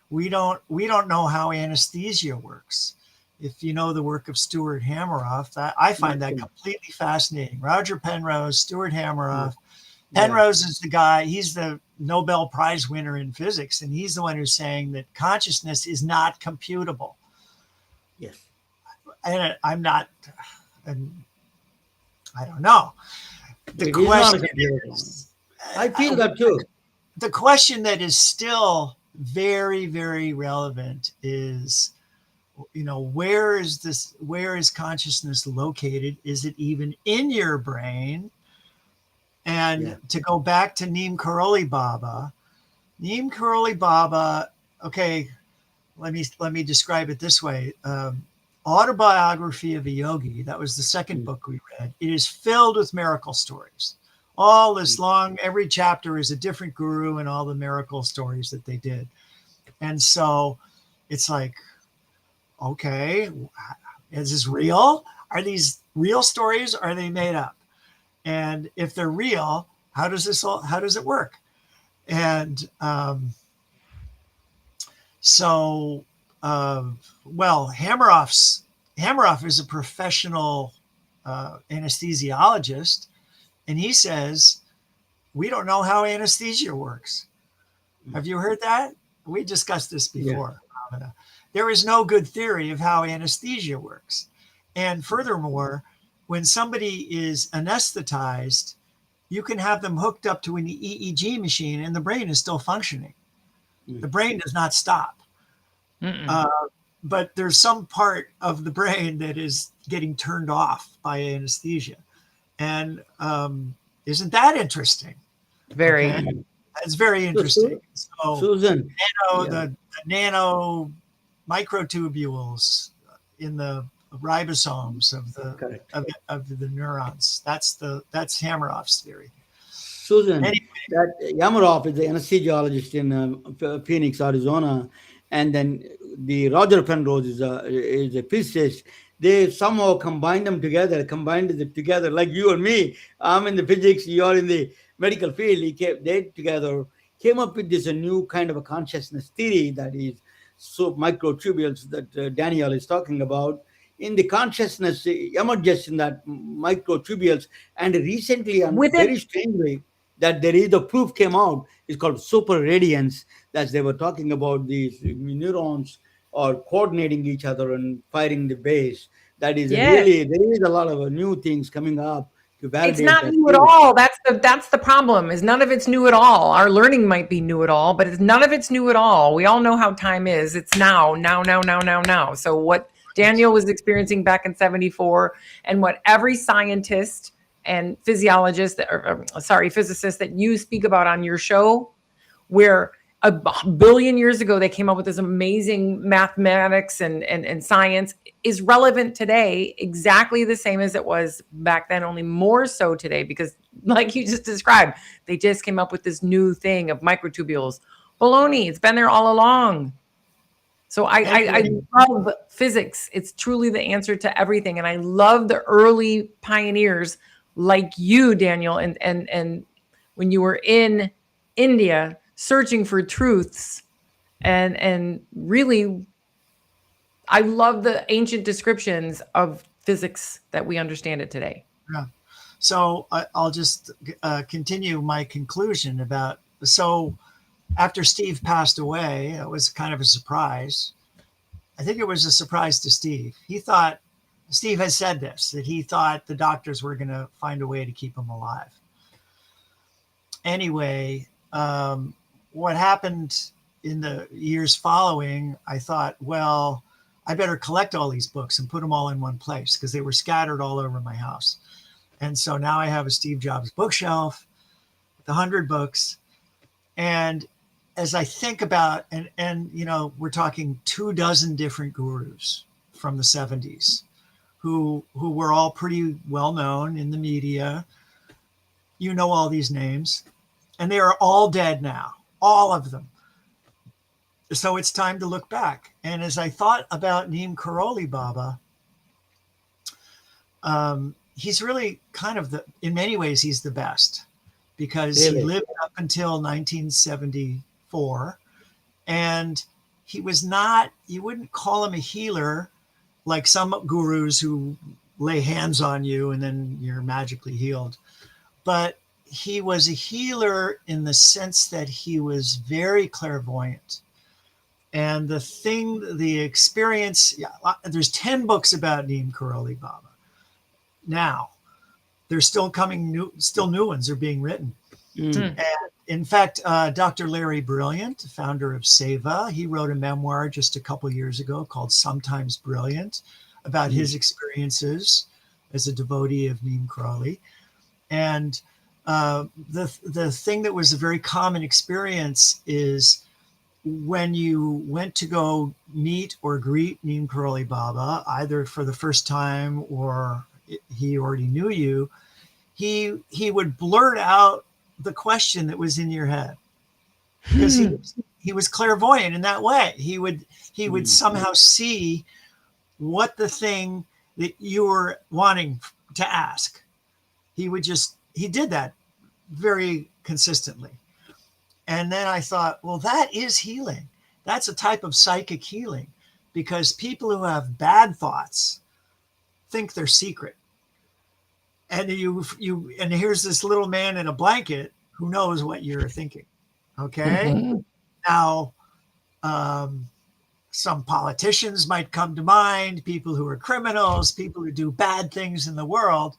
we don't know how anesthesia works. If you know the work of Stuart Hameroff, I find that completely fascinating. Roger Penrose, Stuart Hameroff. Penrose is the guy, he's the Nobel Prize winner in physics, and he's the one who's saying that consciousness is not computable. Yes. And I'm not, and I don't know. The It is not question computable. is, I feel that too. the question that is still very, very relevant is, where is consciousness located? Is it even in your brain? And to go back to Neem Karoli Baba, okay, let me describe it this way. Autobiography of a Yogi, that was the second book we read. It is filled with miracle stories. All this long, every chapter is a different guru and all the miracle stories that they did. And so it's like, okay, is this real? Are these real stories? Or are they made up? And if they're real, how does it work? And Hameroff is a professional anesthesiologist, and he says, we don't know how anesthesia works. Have you heard that? We discussed this before. Yeah. There is no good theory of how anesthesia works. And furthermore, when somebody is anesthetized, you can have them hooked up to an EEG machine and the brain is still functioning. The brain does not stop. But there's some part of the brain that is getting turned off by anesthesia. And isn't that interesting? Very. Okay? It's very interesting. So, Susan. the nano microtubules in the ribosomes Correct. of the neurons. That's Hameroff's theory. Susan, Anyway, that Yamaroff is the anesthesiologist in Phoenix, Arizona, and then the Roger Penrose is a physicist. They somehow combined it together, like you and me. I'm in the physics, you're in the medical field. They together came up with this a new kind of a consciousness theory that is so microtubules that Daniel is talking about. In the consciousness emerges in that microtubules, and recently and With very it, strangely that there is the proof came out. It's called super radiance. That they were talking about these neurons are coordinating each other and firing the base. That is yes. really there is a lot of new things coming up to It's validate not that new at theory. all. That's the problem. Is none of it's new at all. Our learning might be new at all, but none of it's new at all. We all know how time is. It's now, now, now, now, now, now. So what Daniel was experiencing back in 74 and what every scientist and physiologist physicist that you speak about on your show, where a billion years ago they came up with this amazing mathematics and science, is relevant today exactly the same as it was back then, only more so today, because like you just described, they just came up with this new thing of microtubules. Baloney, it's been there all along. So I anyway, love physics. It's truly the answer to everything. And I love the early pioneers like you, Daniel, and when you were in India searching for truths, and really I love the ancient descriptions of physics that we understand it today. yeah. So I'll just continue my conclusion about. So after Steve passed away, it was kind of a surprise. I think it was a surprise to Steve. Steve has said this, that he thought the doctors were going to find a way to keep him alive. Anyway, what happened in the years following, I thought, well, I better collect all these books and put them all in one place because they were scattered all over my house. And so now I have a Steve Jobs bookshelf with 100 books. And as I think about, and we're talking 24 different gurus from the 70s who were all pretty well known in the media. You know all these names, and they are all dead now, all of them. So it's time to look back. And as I thought about Neem Karoli Baba, he's really kind of in many ways, he's the best because he lived up until 1974. And he was not, you wouldn't call him a healer like some gurus who lay hands on you and then you're magically healed. But he was a healer in the sense that he was very clairvoyant. And the experience, there's 10 books about Neem Karoli Baba. Now, they're still new ones are being written. And in fact, Dr. Larry Brilliant, founder of Seva, he wrote a memoir just a couple years ago called Sometimes Brilliant about his experiences as a devotee of Neem Karoli. And the thing that was a very common experience is when you went to go meet or greet Neem Karoli Baba, either for the first time or he already knew you, he would blurt out the question that was in your head because he was clairvoyant in that way. He would somehow see what the thing that you were wanting to ask. He did that very consistently. And then I thought, well, that is healing. That's a type of psychic healing because people who have bad thoughts think they're secret. And and here's this little man in a blanket who knows what you're thinking. Okay. Now, some politicians might come to mind, people who are criminals, people who do bad things in the world.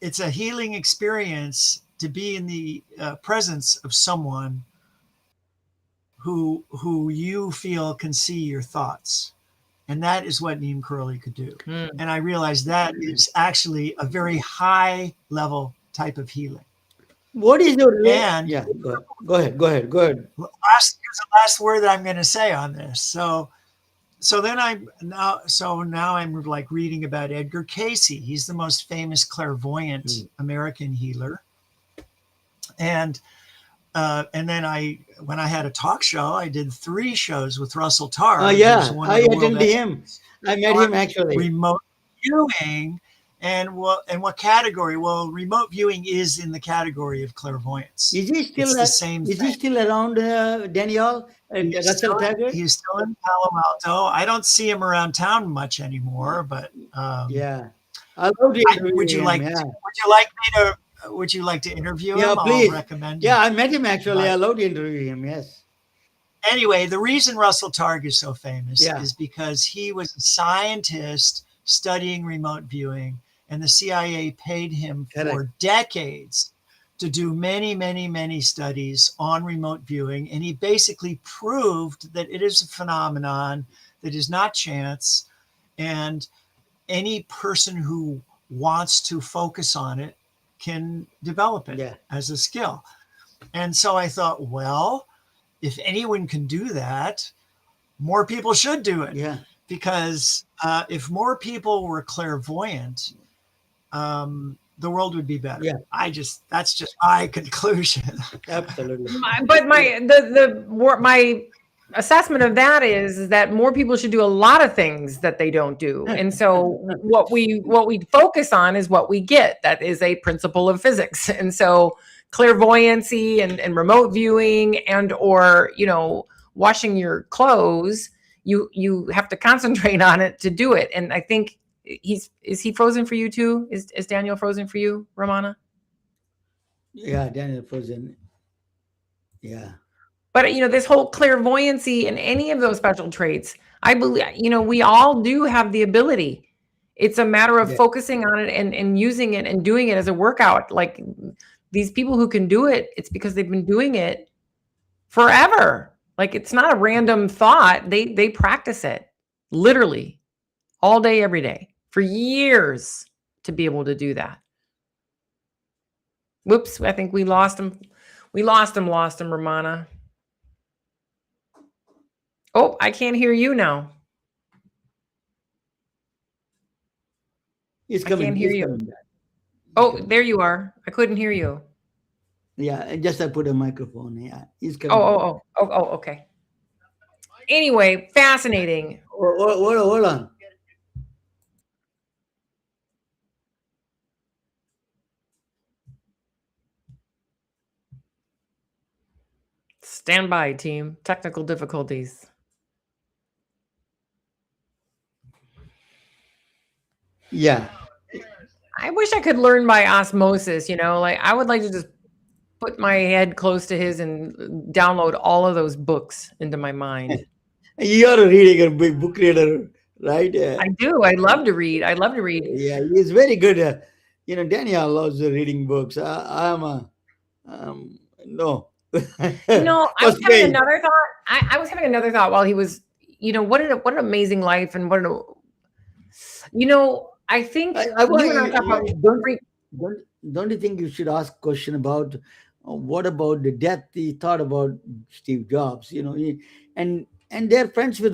It's a healing experience to be in the presence of someone who you feel can see your thoughts. And that is what Neem Karoli could do. And I realized that is actually a very high level type of healing. What is your And yeah? Go ahead. Go ahead. Go ahead. Go ahead. here's the last word that I'm going to say on this. So then now I'm like reading about Edgar Casey. He's the most famous clairvoyant Mm. American healer. And then when I had a talk show, I did 3 shows with Russell Targ, who's Yeah, one I of the world attended him. experts I met on him actually. remote viewing. And what category? Well, remote viewing is in the category of clairvoyance. Is he still It's the same is he thing. still around, Daniel? Russell Taggart? He's still in Palo Alto. I don't see him around town much anymore, but Yeah, I love to would interview you him. like Yeah, would you like to interview yeah, him? I'll please. recommend Yeah, him. I met him actually. I But love to interview him. Yes. anyway, the reason Russell Targ is so famous Yeah. is because he was a scientist studying remote viewing, and the CIA paid him Correct. for decades to do many, many, many studies on remote viewing. And he basically proved that it is a phenomenon that is not chance. And any person who wants to focus on it can develop it Yeah. as a skill. And so I thought, well, if anyone can do that, more people should do it. Yeah. Because if more people were clairvoyant, the world would be better. Yeah. That's just my conclusion. Absolutely. But my assessment of that is that more people should do a lot of things that they don't do. And so what we focus on is what we get. That is a principle of physics. And so clairvoyancy and remote viewing and or, washing your clothes, you have to concentrate on it to do it. And I think is he frozen for you too? Is Daniel frozen for you, Romana? Yeah, Daniel Frozen. Yeah. But this whole clairvoyancy and any of those special traits, I believe, we all do have the ability. It's a matter of Yeah. focusing on it and using it and doing it as a workout. Like these people who can do it, it's because they've been doing it forever. Like it's not a random thought. They practice it literally all day, every day for years to be able to do that. Whoops, I think we lost him. Lost him, Romana. Oh, I can't hear you now. He's I coming. can't hear He's you. coming back. Oh, there you are. I couldn't hear you. Yeah, and just I put a microphone. Yeah, he's coming. Oh, okay. Anyway, fascinating. Hold on. Stand by, team. Technical difficulties. Yeah. I wish I could learn by osmosis, like I would like to just put my head close to his and download all of those books into my mind. You're reading a big book reader, right? I do. I love to read. Yeah, he's very good. Daniel loves reading books. I'm a no. I was having another thought. I was having another thought while he was, what an amazing life and I think don't you think you should ask a question about what about the death he thought about Steve Jobs? And they're friends with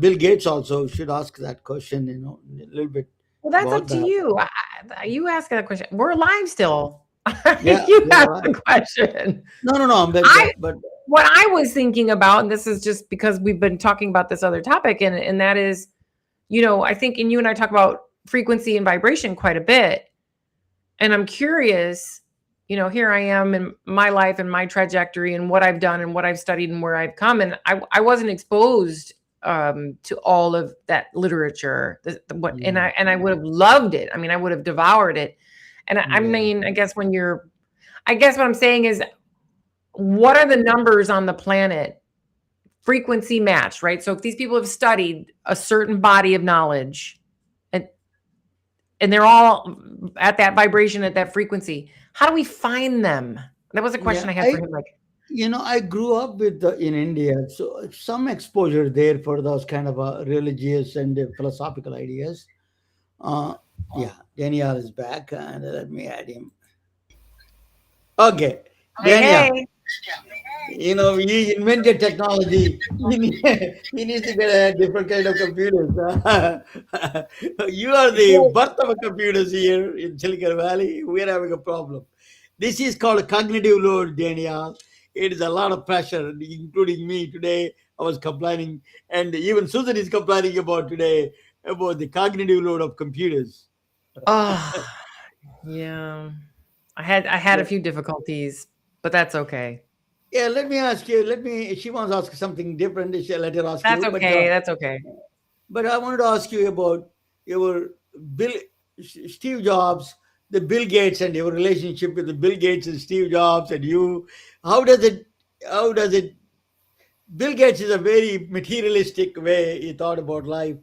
Bill Gates also. Should ask that question. A little bit. Well, that's about up to that. you. You ask that question. We're alive still. Yeah, you we're ask alive. the question. No. But What I was thinking about, and this is just because we've been talking about this other topic, and that is, I think, and you and I talk about frequency and vibration quite a bit. And I'm curious, here I am in my life and my trajectory and what I've done and what I've studied and where I've come. And I wasn't exposed to all of that literature. And I would have loved it. I mean, I would have devoured it. And I mean, I guess what I'm saying is, what are the numbers on the planet? Frequency match, right? So if these people have studied a certain body of knowledge and they're all at that vibration, at that frequency, how do we find them? That was a question I had for him. Like, I grew up in India, so some exposure there for those kind of religious and philosophical ideas. Yeah, Daniel is back, and let me add him. Okay, Hey, Dania, hey. he invented technology. He needs to get a different kind of computers. You are the birth of a computers here in Silicon Valley. We're having a problem. This is called cognitive load, Daniel. It is a lot of pressure, including me today. I was complaining, and even Susan is complaining about today about the cognitive load of computers. Oh, yeah. I had a few difficulties, but that's okay. Yeah, let me ask you. She wants to ask something different. Let her ask That's you. okay. That's okay. But I wanted to ask you about your Bill, Steve Jobs, the Bill Gates, and your relationship with the Bill Gates and Steve Jobs, and you. How does it? How does it? Bill Gates is a very materialistic way he thought about life.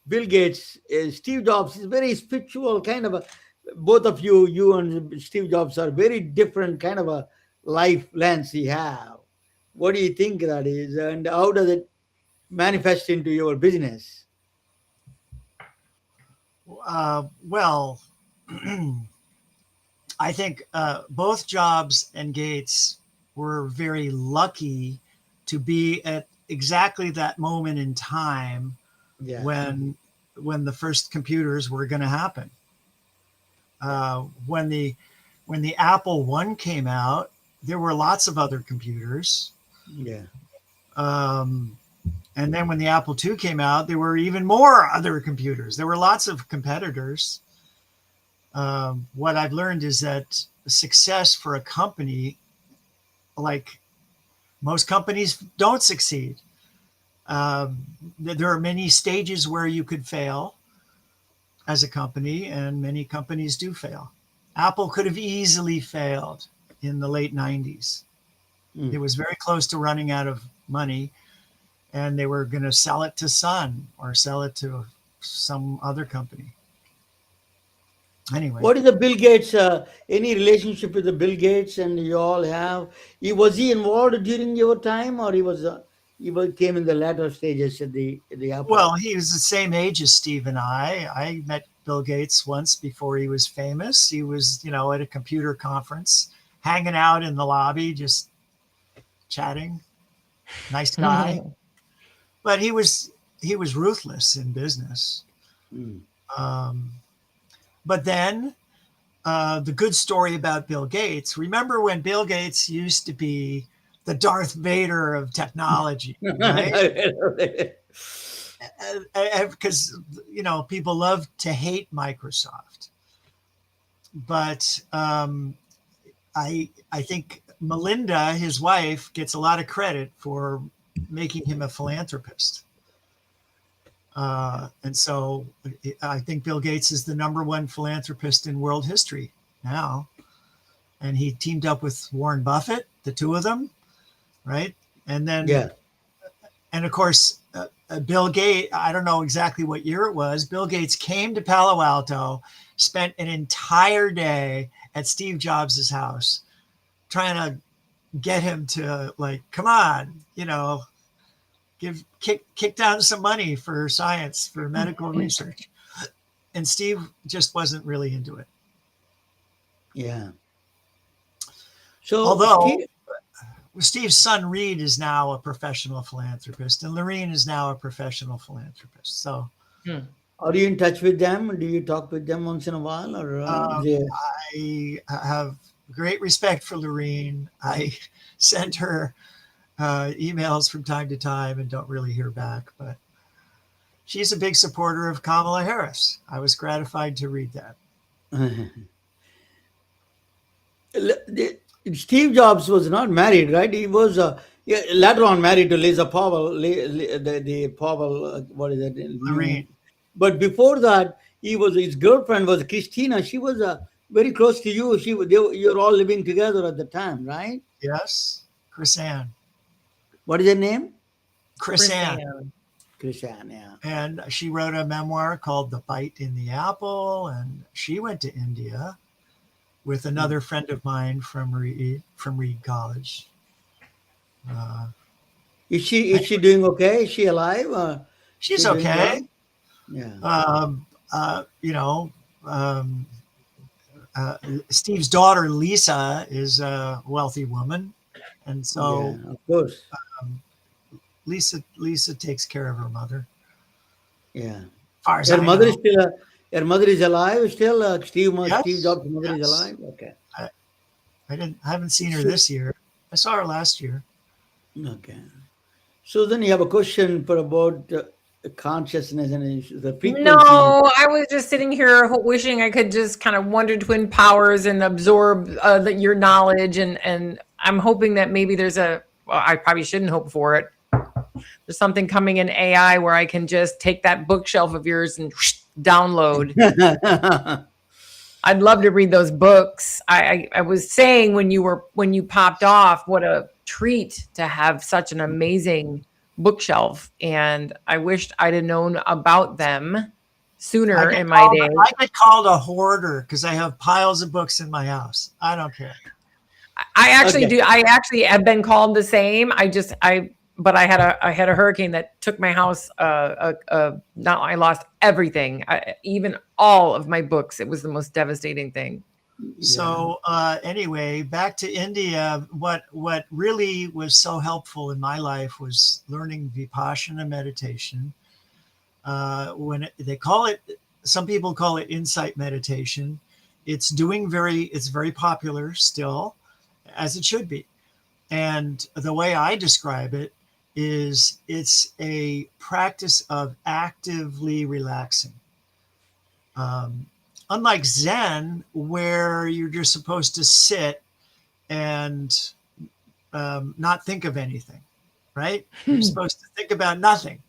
Bill Gates, Steve Jobs is very spiritual kind of a. Both of you and Steve Jobs are very different kind of a life lens you have. What do you think that is, and how does it manifest into your business? Well, I think both Jobs and Gates were very lucky to be at exactly that moment in time Yeah, when the first computers were going to happen. When the Apple One came out, there were lots of other computers. yeah. Um, and then when the Apple II came out, there were even more other computers. There were lots of competitors. What I've learned is that success for a company, like most companies, don't succeed. There are many stages where you could fail as a company, and many companies do fail. Apple could have easily failed in the late 90s. It Mm. was very close to running out of money, and they were going to sell it to Sun or sell it to some other company. Anyway, What is the Bill Gates? Any relationship with the Bill Gates, and you all have? Was he involved during your time, or came in the latter stages at the Apple? well, he was the same age as Steve and I. I met Bill Gates once before he was famous. He was, at a computer conference, hanging out in the lobby, just chatting. Nice guy, but he was ruthless in business. Mm. Um, but then the good story about Bill Gates. Remember when Bill Gates used to be the Darth Vader of technology, right? Because people love to hate Microsoft, but I think Melinda, his wife, gets a lot of credit for making him a philanthropist. And so I think Bill Gates is the number one philanthropist in world history now. And he teamed up with Warren Buffett, the two of them, right? And then, Yeah. and of course, Bill Gates, I don't know exactly what year it was. Bill Gates came to Palo Alto, spent an entire day at Steve Jobs' house, trying to get him to, like, come on, kick down some money for science, for medical research. And Steve just wasn't really into it. Yeah. So Although Steve, Steve's son Reed is now a professional philanthropist, and Lorene is now a professional philanthropist. So Hmm. are you in touch with them? Do you talk with them once in a while, or I have great respect for Lorene. I send her emails from time to time and don't really hear back, but she's a big supporter of Kamala Harris. I was gratified to read that. Steve Jobs was not married, right? He was later on married to Lisa Powell, the Powell, what is that? Lorene, But before that, his girlfriend was Christina. She was very close to you. You're all living together at the time, right? yes, Chris Ann. What is her name? Chris Ann. Chrisanne. Christiane. Yeah. And she wrote a memoir called The Bite in the Apple, and she went to India with another friend of mine from Reed College. Uh, Is she doing okay? Is she alive? she's She doing okay. well? Yeah. Um, uh, you know, um, Steve's daughter Lisa is a wealthy woman, and so Yeah, of course. Lisa takes care of her mother. Yeah. As far as Her I mother is know. still, her mother is alive still. Steve Yes, Jobs' mother is yes. alive. Okay. I, I haven't seen her So, this year. I saw her last year. okay. So then you have a question for about consciousness and the No, frequency. I was just sitting here wishing I could just kind of wonder twin powers and absorb your knowledge, and I'm hoping that maybe there's a. Well, I probably shouldn't hope for it. There's something coming in AI where I can just take that bookshelf of yours and download. I'd love to read those books. I was saying when you popped off, what a treat to have such an amazing bookshelf, and I wished I'd have known about them sooner in my day. I get called a hoarder because I have piles of books in my house. I don't care. I actually Okay. do. I actually have been called the same. But I had a hurricane that took my house. Now I lost everything, even all of my books. It was the most devastating thing. Yeah. So anyway, back to India. What really was so helpful in my life was learning Vipassana meditation. They call it, some people call it insight meditation. It's very popular still, as it should be. And the way I describe it is it's a practice of actively relaxing. Um, Unlike Zen, where you're just supposed to sit and not think of anything, right? You're supposed to think about nothing.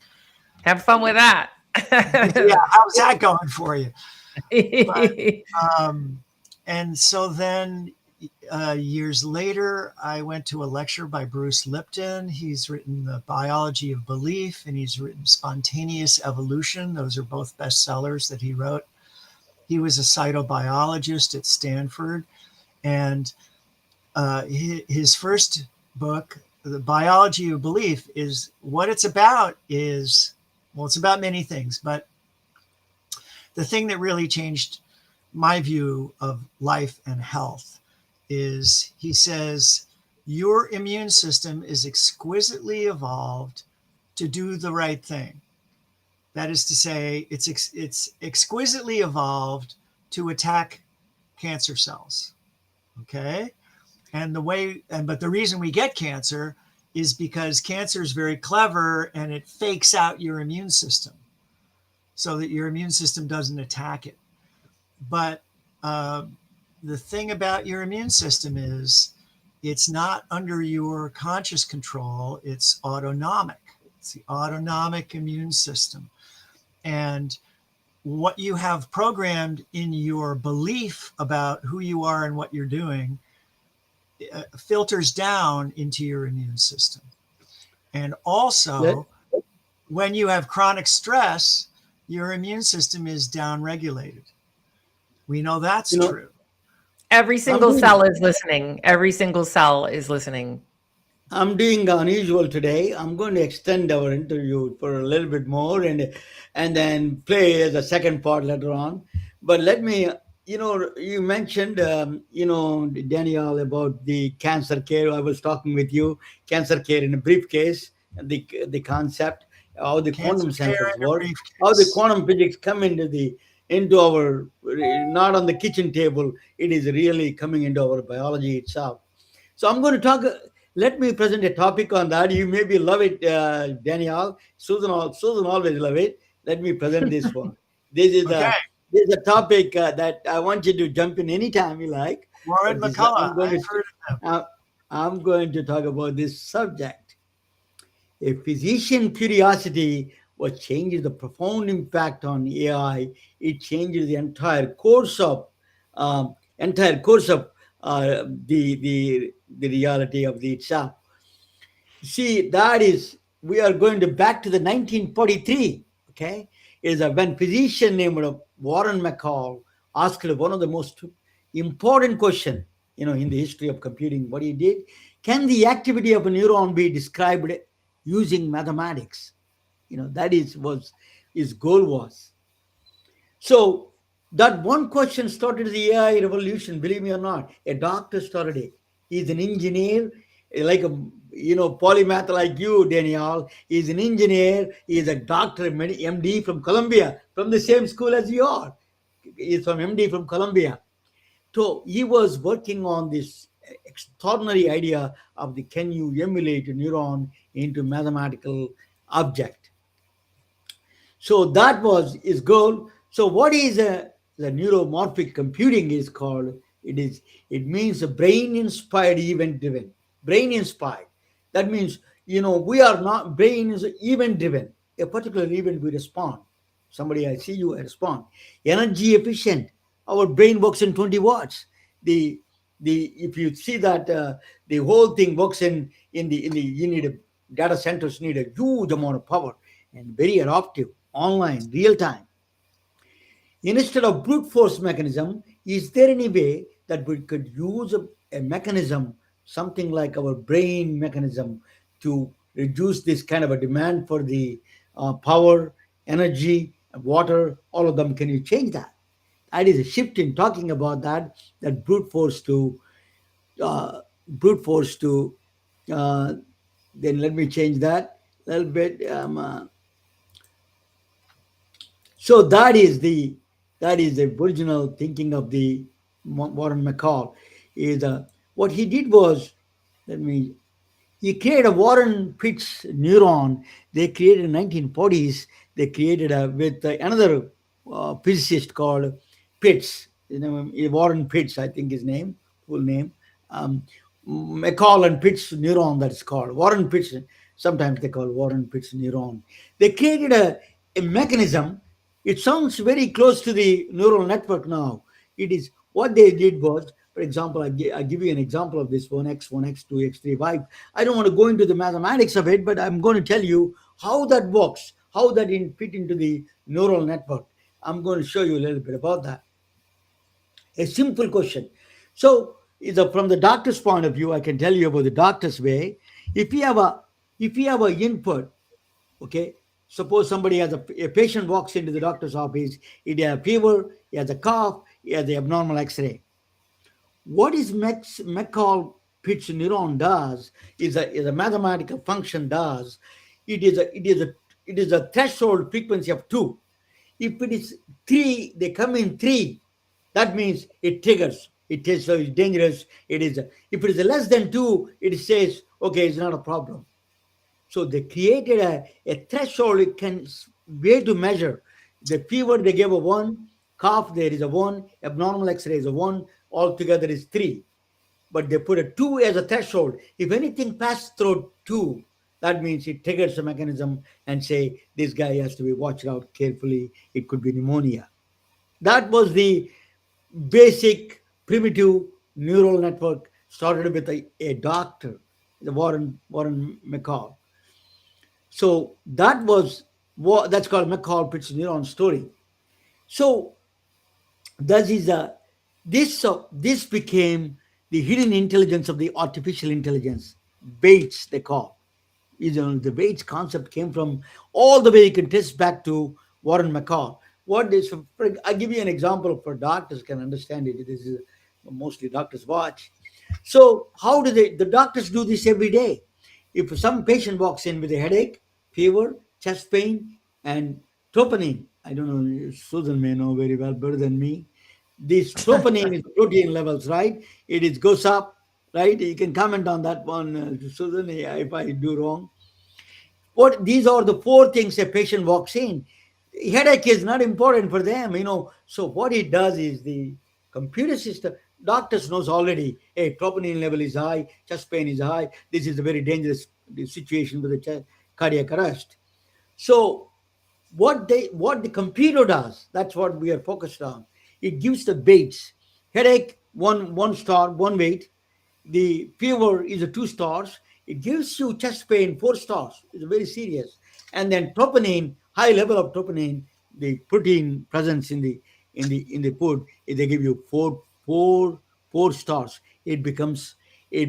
Have fun with that. Yeah, how's that going for you? But, and so then years later, I went to a lecture by Bruce Lipton. He's written The Biology of Belief, and he's written Spontaneous Evolution. Those are both bestsellers that he wrote. He was a cytobiologist at Stanford, and his first book, The Biology of Belief, is what it's about is, well, it's about many things, but the thing that really changed my view of life and health is, he says, your immune system is exquisitely evolved to do the right thing. That is to say, it's exquisitely evolved to attack cancer cells. Okay. And but the reason we get cancer is because cancer is very clever and it fakes out your immune system so that your immune system doesn't attack it. But the thing about your immune system is it's not under your conscious control, it's autonomic. It's the autonomic immune system. And what you have programmed in your belief about who you are and what you're doing filters down into your immune system. And also, when you have chronic stress, your immune system is downregulated. We know that's You know, true. Every I'm single doing cell is listening. Every single cell is listening. I'm doing unusual today. I'm going to extend our interview for a little bit more and then play the second part later on. But let me, you mentioned, Danielle, about the cancer care. I was talking with you, cancer care in a briefcase, the concept, how the Cancer quantum care sensors in a work, how the briefcase. quantum physics come into our, not on the kitchen table. It is really coming into our biology itself. So I'm going to talk. Let me present a topic on that. You maybe love it, Danielle. Susan always love it. Let me present this one. This is Okay. a topic that I want you to jump in anytime you like. Warren But this McCullough. I've heard of him. uh, I'm going to talk about this subject. A physician curiosity was changed the profound impact on AI. It changed the entire course of the reality of the itself. See, that is, we are going to back to the 1943. Okay, is a when physician named Warren McCall asked one of the most important question, in the history of computing. What he did: can the activity of a neuron be described using mathematics? That is was his goal was. So That one question started the AI revolution, believe me or not. A doctor started it. He's an engineer, like a polymath like you, Daniel. He's an engineer, he's a doctor, MD from Columbia, from the same school as you are. He's from MD from Columbia. So he was working on this extraordinary idea of the can you emulate a neuron into mathematical object. So that was his goal. So what is the neuromorphic computing is called? It means a brain inspired event driven. Brain inspired. That means we are not brain is event driven. A particular event we respond. Somebody I see you I respond. Energy efficient. Our brain works in 20 watts. The if you see that the whole thing works in the you need a data centers need a huge amount of power and very adaptive, online, real time. Instead of brute force mechanism, is there any way that we could use a mechanism, something like our brain mechanism, to reduce this kind of a demand for the power, energy, water, all of them? Can you change that? That is a shift in talking about that uh, brute force to uh, then let me change that a little bit. So that is the original thinking of the Warren McCall. Is what he did was, let me he created a Warren Pitts neuron. They created in 1940s. They created with another physicist called Pitts. Warren Pitts, I think his name, full name. Um, McCall and Pitts neuron. That's called Warren Pitts. Sometimes they call Warren Pitts neuron. They created a mechanism. It sounds very close to the neural network now. It is what they did was, for example, I give you an example of this 1x, 1x, 2x, 3, 5. I don't want to go into the mathematics of it, but I'm going to tell you how that works, how that fit into the neural network. I'm going to show you a little bit about that. A simple question. So, from the doctor's point of view, I can tell you about the doctor's way. If you have a input, okay, suppose somebody a patient walks into the doctor's office, he has a fever, he has a cough, he has the abnormal X-ray. What is McCall pitch neuron does is a mathematical function does. It is a threshold frequency of 2. If it is 3, they come in 3. That means it triggers. It is so it's dangerous. It is if it is less than 2, it says okay, it's not a problem. So they created a threshold. It can way to measure the fever. They gave a 1, cough there is a 1, abnormal X-ray is a 1. Altogether is 3. But they put a 2 as a threshold. If anything passes through 2, that means it triggers a mechanism and say this guy has to be watched out carefully. It could be pneumonia. That was the basic primitive neural network started with a doctor, the Warren McCall. So that's called McCall-Pitts neuron story. So that is this became the hidden intelligence of the artificial intelligence. Bates they call. The Bates concept came from all the way you can trace back to Warren McCall. What is I give you an example for doctors can understand it. This is mostly doctors watch. So how do the doctors do this every day? If some patient walks in with a headache, fever, chest pain, and troponin, I don't know, Susan may know very well, better than me. This troponin is protein levels, right? It goes up, right? You can comment on that one, Susan, if I do wrong. What these are the 4 things a patient walks in. Headache is not important for them. So what it does is the computer system, doctors knows already, hey, troponin level is high, chest pain is high. This is a very dangerous situation with the cardiac arrest. So what the computer does, that's what we are focused on. It gives the weights. Headache, one star, 1 weight. The fever is a 2 stars. It gives you chest pain, 4 stars. It's very serious. And then troponin, high level of troponin, the protein presence in the food, they give you four stars. It becomes a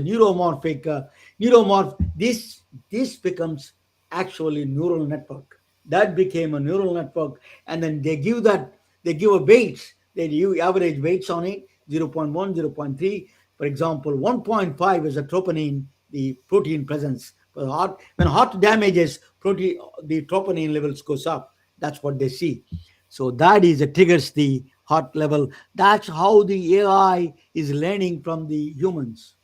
neuromorphic neuromorph. This becomes actually neural network. That became a neural network, and then they give a weights. They give average weights on it, zero point 0.1, 0.3. For example, 1.5 is a troponin, the protein presence. For the heart, when heart damages, protein, the troponin levels goes up. That's what they see. So that is it triggers the heart level. That's how the AI is learning from the humans,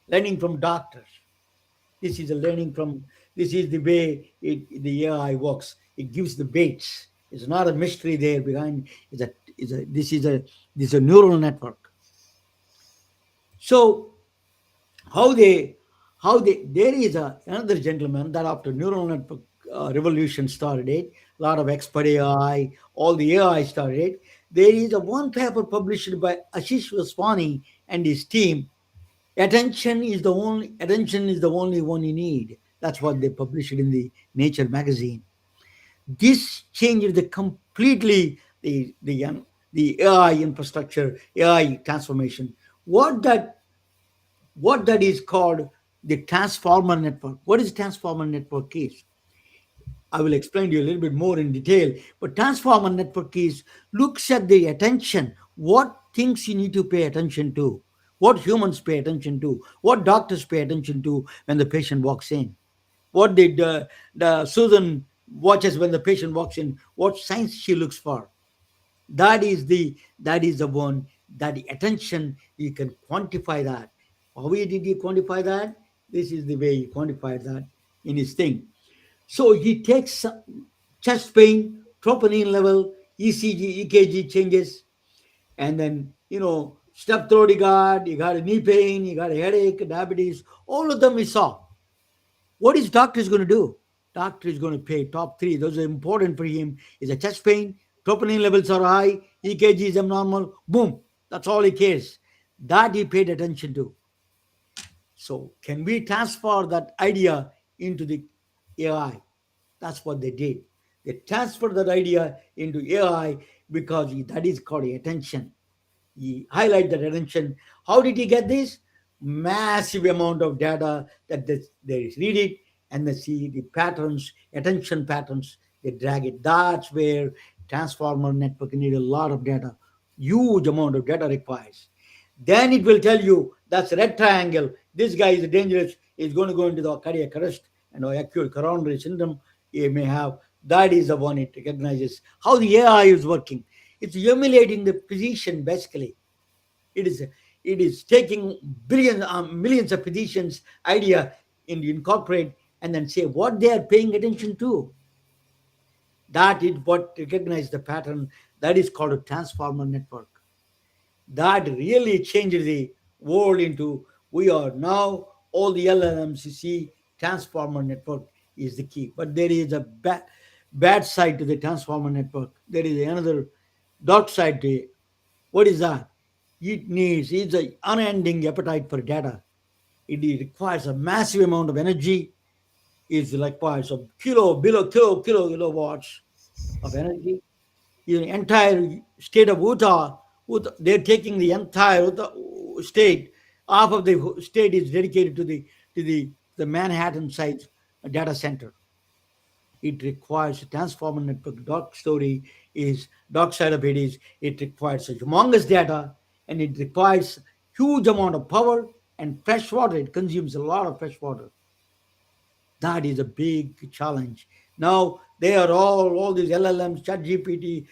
learning from doctors. This is a learning from, this is the way the AI works. It gives the weights. It's not a mystery there behind. This is a neural network. So how they there is another gentleman that after neural network revolution started it, a lot of expert AI, all the AI started it. There is a one paper published by Ashish Vaswani and his team. Attention is the only one you need. That's what they published in the Nature magazine. This changed the completely the AI infrastructure, AI transformation. What that what that is called the transformer network. What is transformer network is? I will explain to you a little bit more in detail. But transformer network is looks at the attention, what things you need to pay attention to, what humans pay attention to, what doctors pay attention to when the patient walks in. What did the Susan watches when the patient walks in? What signs she looks for? That is the one that the attention you can quantify that. How did he quantify that? This is the way he quantified that in his thing. So he takes chest pain, troponin level, ECG, EKG changes, and then step throat you got a knee pain, you got a headache, diabetes, all of them we saw. What is doctor is going to do? Doctor is going to pay top three. Those are important for him. Is a chest pain, troponin levels are high, EKG is abnormal. Boom. That's all he cares. That he paid attention to. So can we transfer that idea into the AI? That's what they did. They transferred that idea into AI because that is called attention. He highlight that attention. How did he get this? Massive amount of data that they read it and they see the patterns, attention patterns, they drag it. That's where transformer network need a lot of data, huge amount of data requires. Then it will tell you that's red triangle. This guy is dangerous. He's going to go into the cardiac arrest and acute coronary syndrome. He may have. That is the one it recognizes. How the AI is working. It's emulating the physician basically. It is taking billions, millions of physicians' idea and incorporate and then say what they are paying attention to. That is what recognize the pattern. That is called a transformer network. That really changed the world into we are now all the LLMs you see transformer network is the key. But there is a bad side to the transformer network. There is another dark side to it. What is that? It's an unending appetite for data. It requires a massive amount of energy. It requires a kilowatts of energy. The entire state of they're taking the entire Utah state. Half of the state is dedicated to the Manhattan site data center. It requires a transformer network. Dark side of it is it requires a humongous data and it requires huge amount of power and fresh water. It consumes a lot of fresh water. That is a big challenge. Now they are all these LLMs, ChatGPT,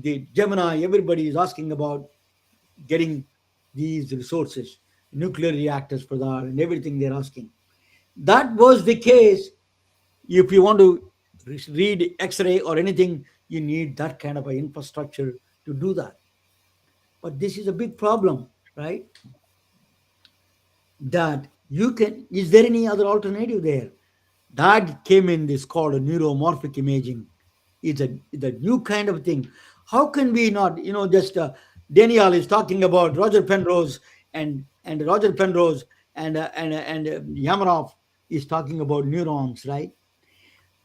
the Gemini. Everybody is asking about getting these resources, nuclear reactors for that, and everything they're asking. That was the case. If you want to read X-ray or anything, you need that kind of a infrastructure to do that. But this is a big problem, right? That you can. Is there any other alternative there? That came in this called a neuromorphic imaging. It's a new kind of thing. How can we not, just Daniel is talking about Roger Penrose and Roger Penrose and Yamarov is talking about neurons, right?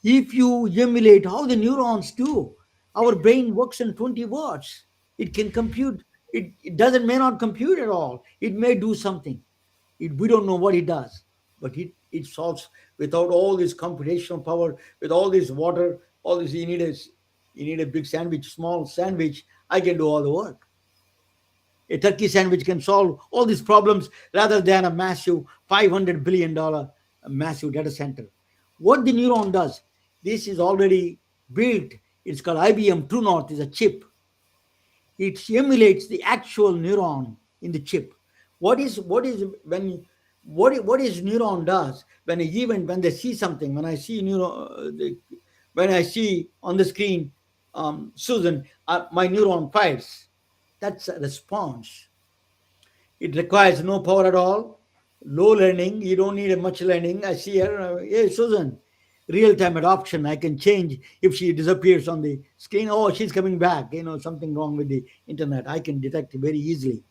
If you emulate how the neurons do, our brain works in 20 watts. It can compute. It doesn't may not compute at all. It may do something. We don't know what it does, but it solves without all this computational power, with all this water. all this. You need a big sandwich, small sandwich. I can do all the work. A turkey sandwich can solve all these problems rather than a massive $500 billion massive data center. What the neuron does, this is already built. It's called IBM True North, is a chip. It emulates the actual neuron in the chip. What is when what is neuron does when even when they see something, when I see when I see on the screen, Susan, my neuron fires. That's a response. It requires no power at all, low learning. You don't need much learning. I see her, hey, Susan, real time adoption. I can change if she disappears on the screen. Oh, she's coming back. Something wrong with the internet. I can detect very easily.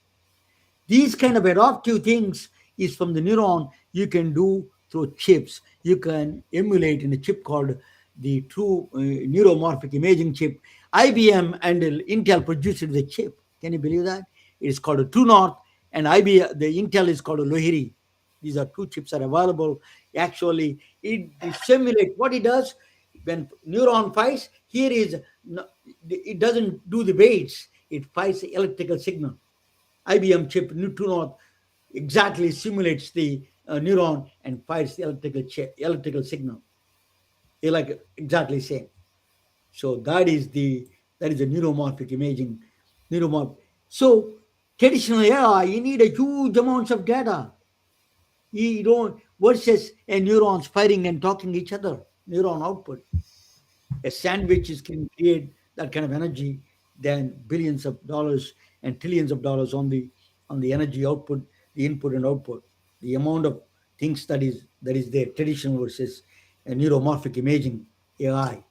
These kind of adaptive things is from the neuron you can do through chips. You can emulate in a chip called the true neuromorphic imaging chip. IBM and Intel produced the chip. Can you believe that? It is called a True North, and the Intel is called a Lohiri. These are two chips are available. Actually, it simulates what it does when neuron fires. Here is it doesn't do the weights. It fires the electrical signal. IBM chip True North exactly simulates the neuron and fires the electrical signal. They like exactly same. So that is the neuromorphic imaging. Neuromorph. So traditional AI, you need a huge amounts of data. You don't versus a neurons firing and talking each other. Neuron output. A sandwich can create that kind of energy than billions of dollars and trillions of dollars on the energy output, the input and output, the amount of things that is there, traditional versus neuromorphic imaging AI.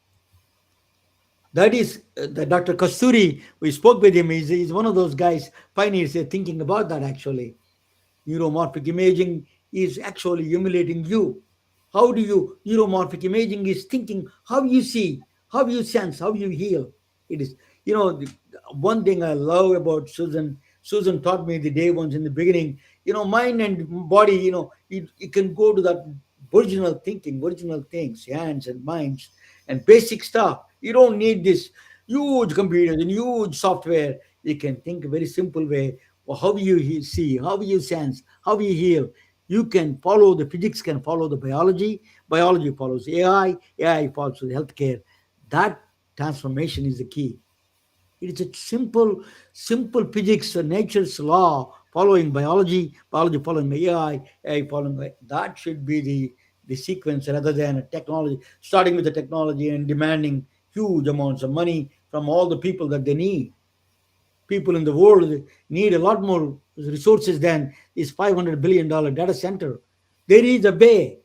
That is the Dr. Kasturi. We spoke with him. He's one of those guys, pioneers. Thinking about that actually. Neuromorphic imaging is actually emulating you. How do you neuromorphic imaging is thinking how you see, how you sense, how you heal. It is, one thing I love about Susan. Susan taught me the day ones in the beginning. Mind and body. It can go to that original thinking, original things, hands and minds, and basic stuff. You don't need this huge computers and huge software. You can think a very simple way. Or how you see, how you sense, how you heal. You can follow the physics, can follow the biology follows AI follows the healthcare. That transformation is the key. It is a simple physics, nature's law, following biology following AI following that should be the sequence rather than a technology, starting with the technology and demanding huge amounts of money from all the people that they need. People in the world need a lot more resources than this $500 billion data center. There is a way.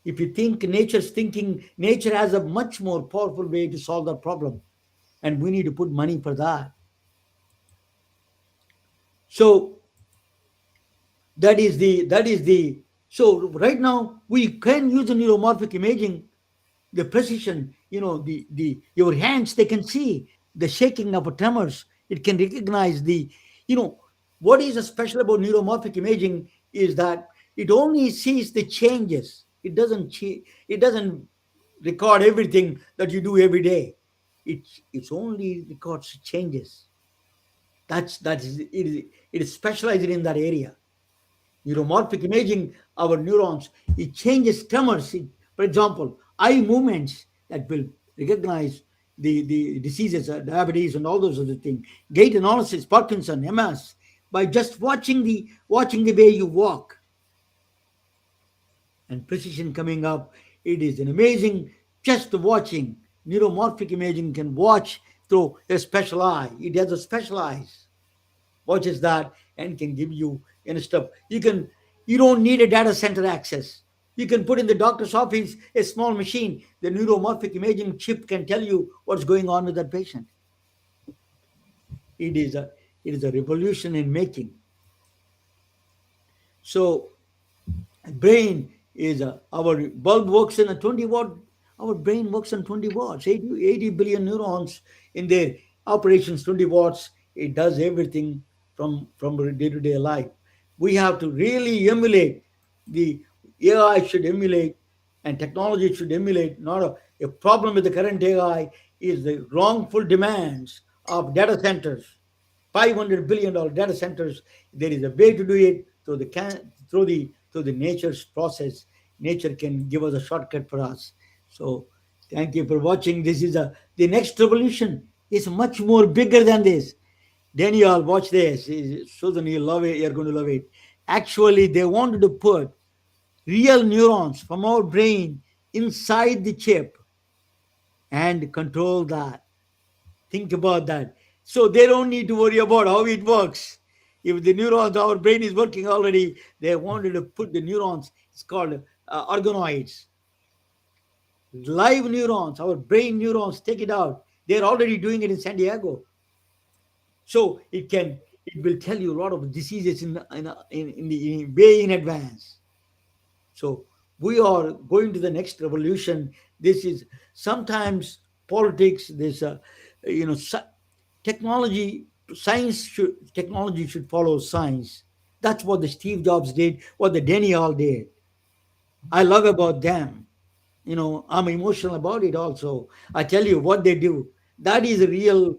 If you think nature's thinking, nature has a much more powerful way to solve that problem. And we need to put money for that. So so right now we can use the neuromorphic imaging, the precision, the your hands, they can see the shaking of a tremors. It can recognize you know what is special about neuromorphic imaging is that it only sees the changes. It doesn't record everything that you do every day. It's only records changes. It is specialized in that area. Neuromorphic imaging our neurons, it changes tremors. For example, eye movements that will recognize the diseases, diabetes, and all those other things. Gait analysis, Parkinson, MS, by just watching the way you walk and precision coming up. It is an amazing just watching. Neuromorphic imaging can watch through a special eye. It has a special eyes, watches that and can give you stuff. You don't need a data center access. You can put in the doctor's office a small machine. The neuromorphic imaging chip can tell you what's going on with that patient. It is a revolution in making. So brain is our bulb works in a 20 watt. Our brain works on 20 watts, 80 billion neurons in their operations, 20 watts. It does everything from day-to-day life. We have to really emulate the AI should emulate and technology should emulate not A problem with the current AI is the wrongful demands of data centers. $500 billion data centers. There is a way to do it through the nature's process. Nature can give us a shortcut for us. So thank you for watching. This is a the next revolution is much more bigger than this. Daniel, watch this. Susan, you love it. You're going to love it. Actually, they wanted to put real neurons from our brain inside the chip and control that. Think about that. So they don't need to worry about how it works. If the neurons, our brain is working already, they wanted to put the neurons, it's called organoids, live neurons, our brain neurons, take it out. They're already doing it in San Diego. So it will tell you a lot of diseases in way in advance. So we are going to the next revolution. This is sometimes politics. This technology, technology should follow science. That's what the Steve Jobs did. What the Daniel did. I love about them. I'm emotional about it. Also, I tell you what they do. That is a real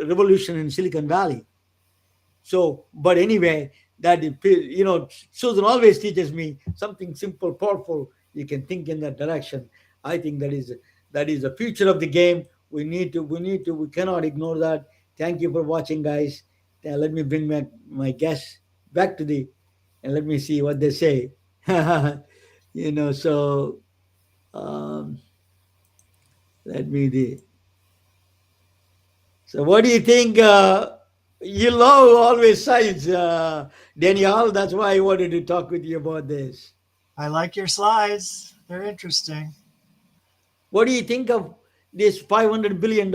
revolution in Silicon Valley. So, but anyway, Susan always teaches me something simple, powerful. You can think in that direction. I think that is the future of the game. We cannot ignore that. Thank you for watching, guys. Let me bring my guests back and let me see what they say. So um, let me the. So, what do you think? You love always science, Danielle. That's why I wanted to talk with you about this. I like your slides. They're interesting. What do you think of this $500 billion,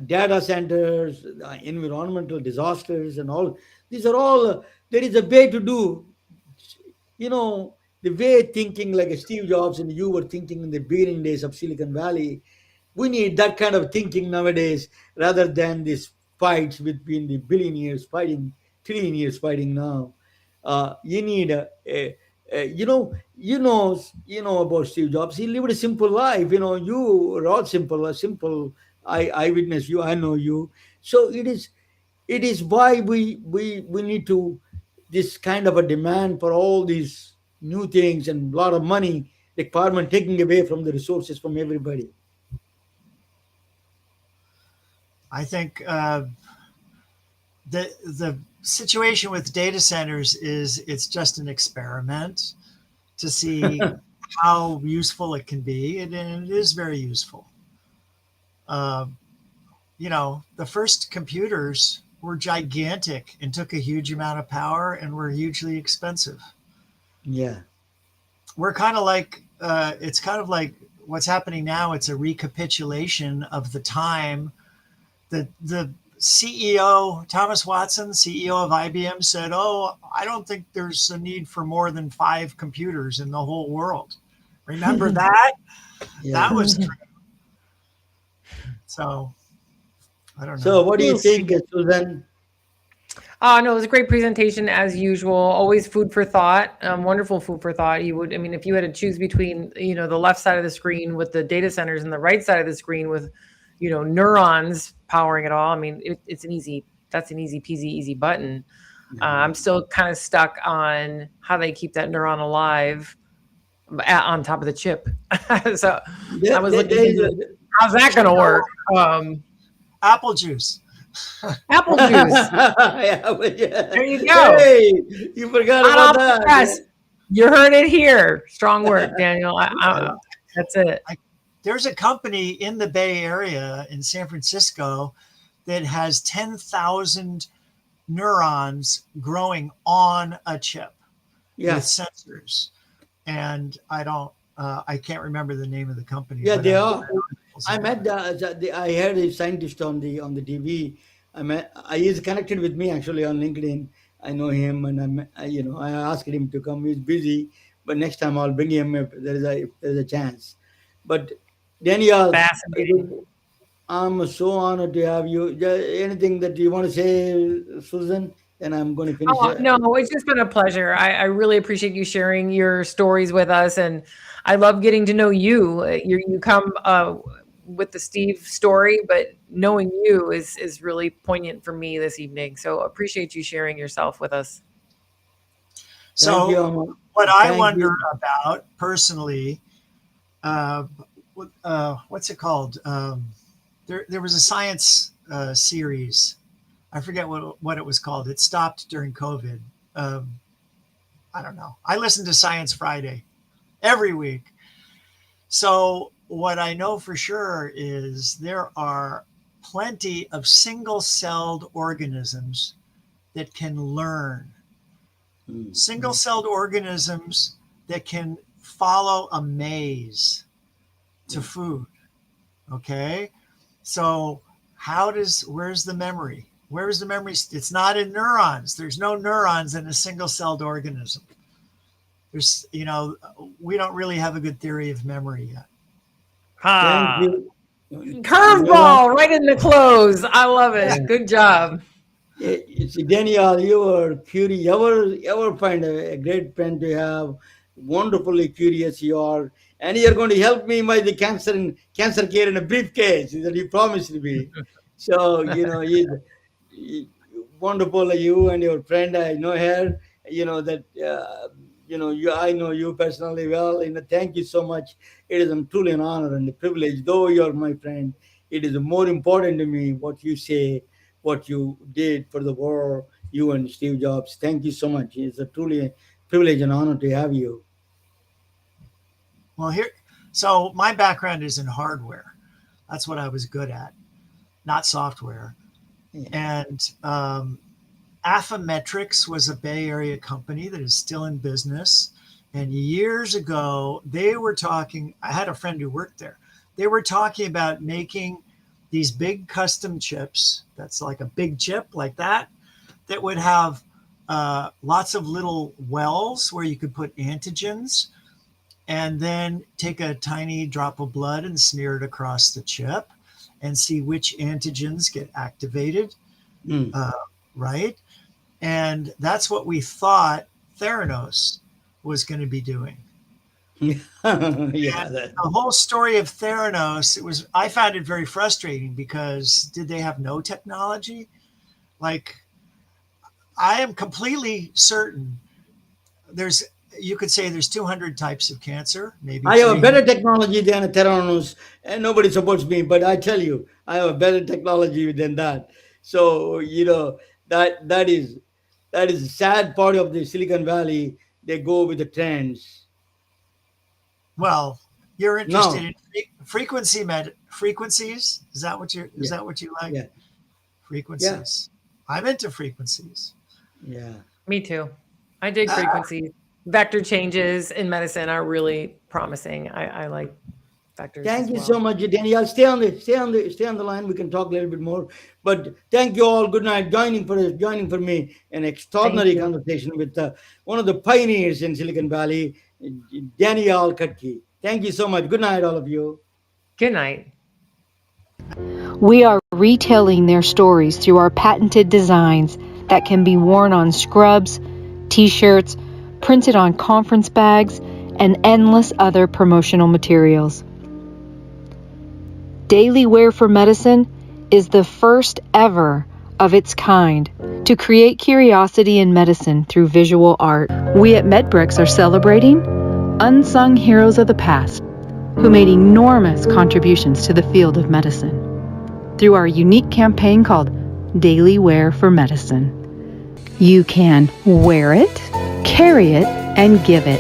data centers, environmental disasters, and all? These are all. There is a way to do. The way thinking like a Steve Jobs and you were thinking in the beginning days of Silicon Valley. We need that kind of thinking nowadays rather than these fights between the billionaires fighting, trillionaires fighting now. You need about Steve Jobs. He lived a simple life. You are all simple, a simple. I witness you. I know you. So it is why we need to this kind of a demand for all these new things and a lot of money requirement taking away from the resources from everybody. I think the situation with data centers is it's just an experiment to see how useful it can be, and it is very useful. Uh, the first computers were gigantic and took a huge amount of power and were hugely expensive. Yeah. We're kind of like it's kind of like what's happening now. It's a recapitulation of the time that the CEO, Thomas Watson, CEO of IBM, said, "Oh, I don't think there's a need for more than 5 computers in the whole world." Remember that? That Yeah. was true. So I don't So know. what do you think, Susan? Oh, no, it was a great presentation as usual. Always food for thought. Wonderful food for thought. If you had to choose between, the left side of the screen with the data centers and the right side of the screen with, neurons powering it all. I mean, that's an easy peasy, easy button. I'm still kind of stuck on how they keep that neuron alive on top of the chip. So I was looking into how's that going to work? Apple juice. Apple juice. Yeah, There you go. Hey, you forgot Hot about off the that. press. You heard it here. Strong work, Daniel. That's it. There's a company in the Bay Area in San Francisco that has 10,000 neurons growing on a chip Yeah. with sensors. And I can't remember the name of the company. Yeah, but they are. I met I heard a scientist on the TV. He's connected with me actually on LinkedIn. I know him, and I asked him to come. He's busy, but next time I'll bring him if there's a chance. But Daniel, Fascinating. I'm so honored to have you. Anything that you want to say, Susan? and I'm going to finish. Oh, no, it's just been a pleasure. I really appreciate you sharing your stories with us, and I love getting to know you. You come with the Steve story, but knowing you is really poignant for me this evening. So appreciate you sharing yourself with us. Thank So, you, Amma. what I Thank wonder you. about personally, uh, what's it called? There was a science series. I forget what it was called. It stopped during COVID. Um, I don't know. I listen to Science Friday every week. So what I know for sure is there are plenty of single-celled organisms that can learn. Mm. Single-celled organisms that can follow a maze to food. Okay. So where's the memory? Where's the memory? It's not in neurons. There's no neurons in a single-celled organism. We don't really have a good theory of memory yet. Thank Ah, you. curveball right in the close. I love it. Good job. See, Daniel, you are curious. Ever find a great friend to have. Wonderfully curious you are, and you're going to help me by the cancer care in a briefcase that you promised me. So wonderful. You and your friend, I know her. You know that. You. I know you personally well. Thank you so much. It is truly an honor and a privilege. Though you're my friend, it is more important to me what you say, what you did for the world, you and Steve Jobs. Thank you so much. It's a truly privilege and honor to have you. Well, so my background is in hardware. That's what I was good at, not software. Yeah. And Affymetrix was a Bay Area company that is still in business. And years ago, they were talking. I had a friend who worked there. They were talking about making these big custom chips. That's like a big chip like that would have lots of little wells where you could put antigens, and then take a tiny drop of blood and smear it across the chip and see which antigens get activated, Mm. right? And that's what we thought Theranos was going to be doing. Yeah, And that, the whole story of Theranos, I found it very frustrating because did they have no technology? Like, I am completely certain you could say there's 200 types of cancer, maybe I have a 300. better technology than a Theranos, and nobody supports me. But I tell you, I have a better technology than that. So that is the sad part of the Silicon Valley. They go with the trends. Well, you're interested No, in frequencies. Is that what yeah, you like? yeah, yeah, Frequencies. I'm into frequencies. yeah. Me too. I dig frequencies. Vector changes in medicine are really promising. I like vectors Thank as you so well. much, Danielle. Stay on the line. We can talk a little bit more. But thank you all. Good night. Joining for me an Thank extraordinary you. conversation with one of the pioneers in Silicon Valley, Danielle Kottke. Thank you so much. Good night, all of you. Good night. We are retelling their stories through our patented designs that can be worn on scrubs, t-shirts, printed on conference bags, and endless other promotional materials. Daily Wear for Medicine is the first ever of its kind to create curiosity in medicine through visual art. We at MedBricks are celebrating unsung heroes of the past who made enormous contributions to the field of medicine through our unique campaign called Daily Wear for Medicine. You can wear it, carry it, and give it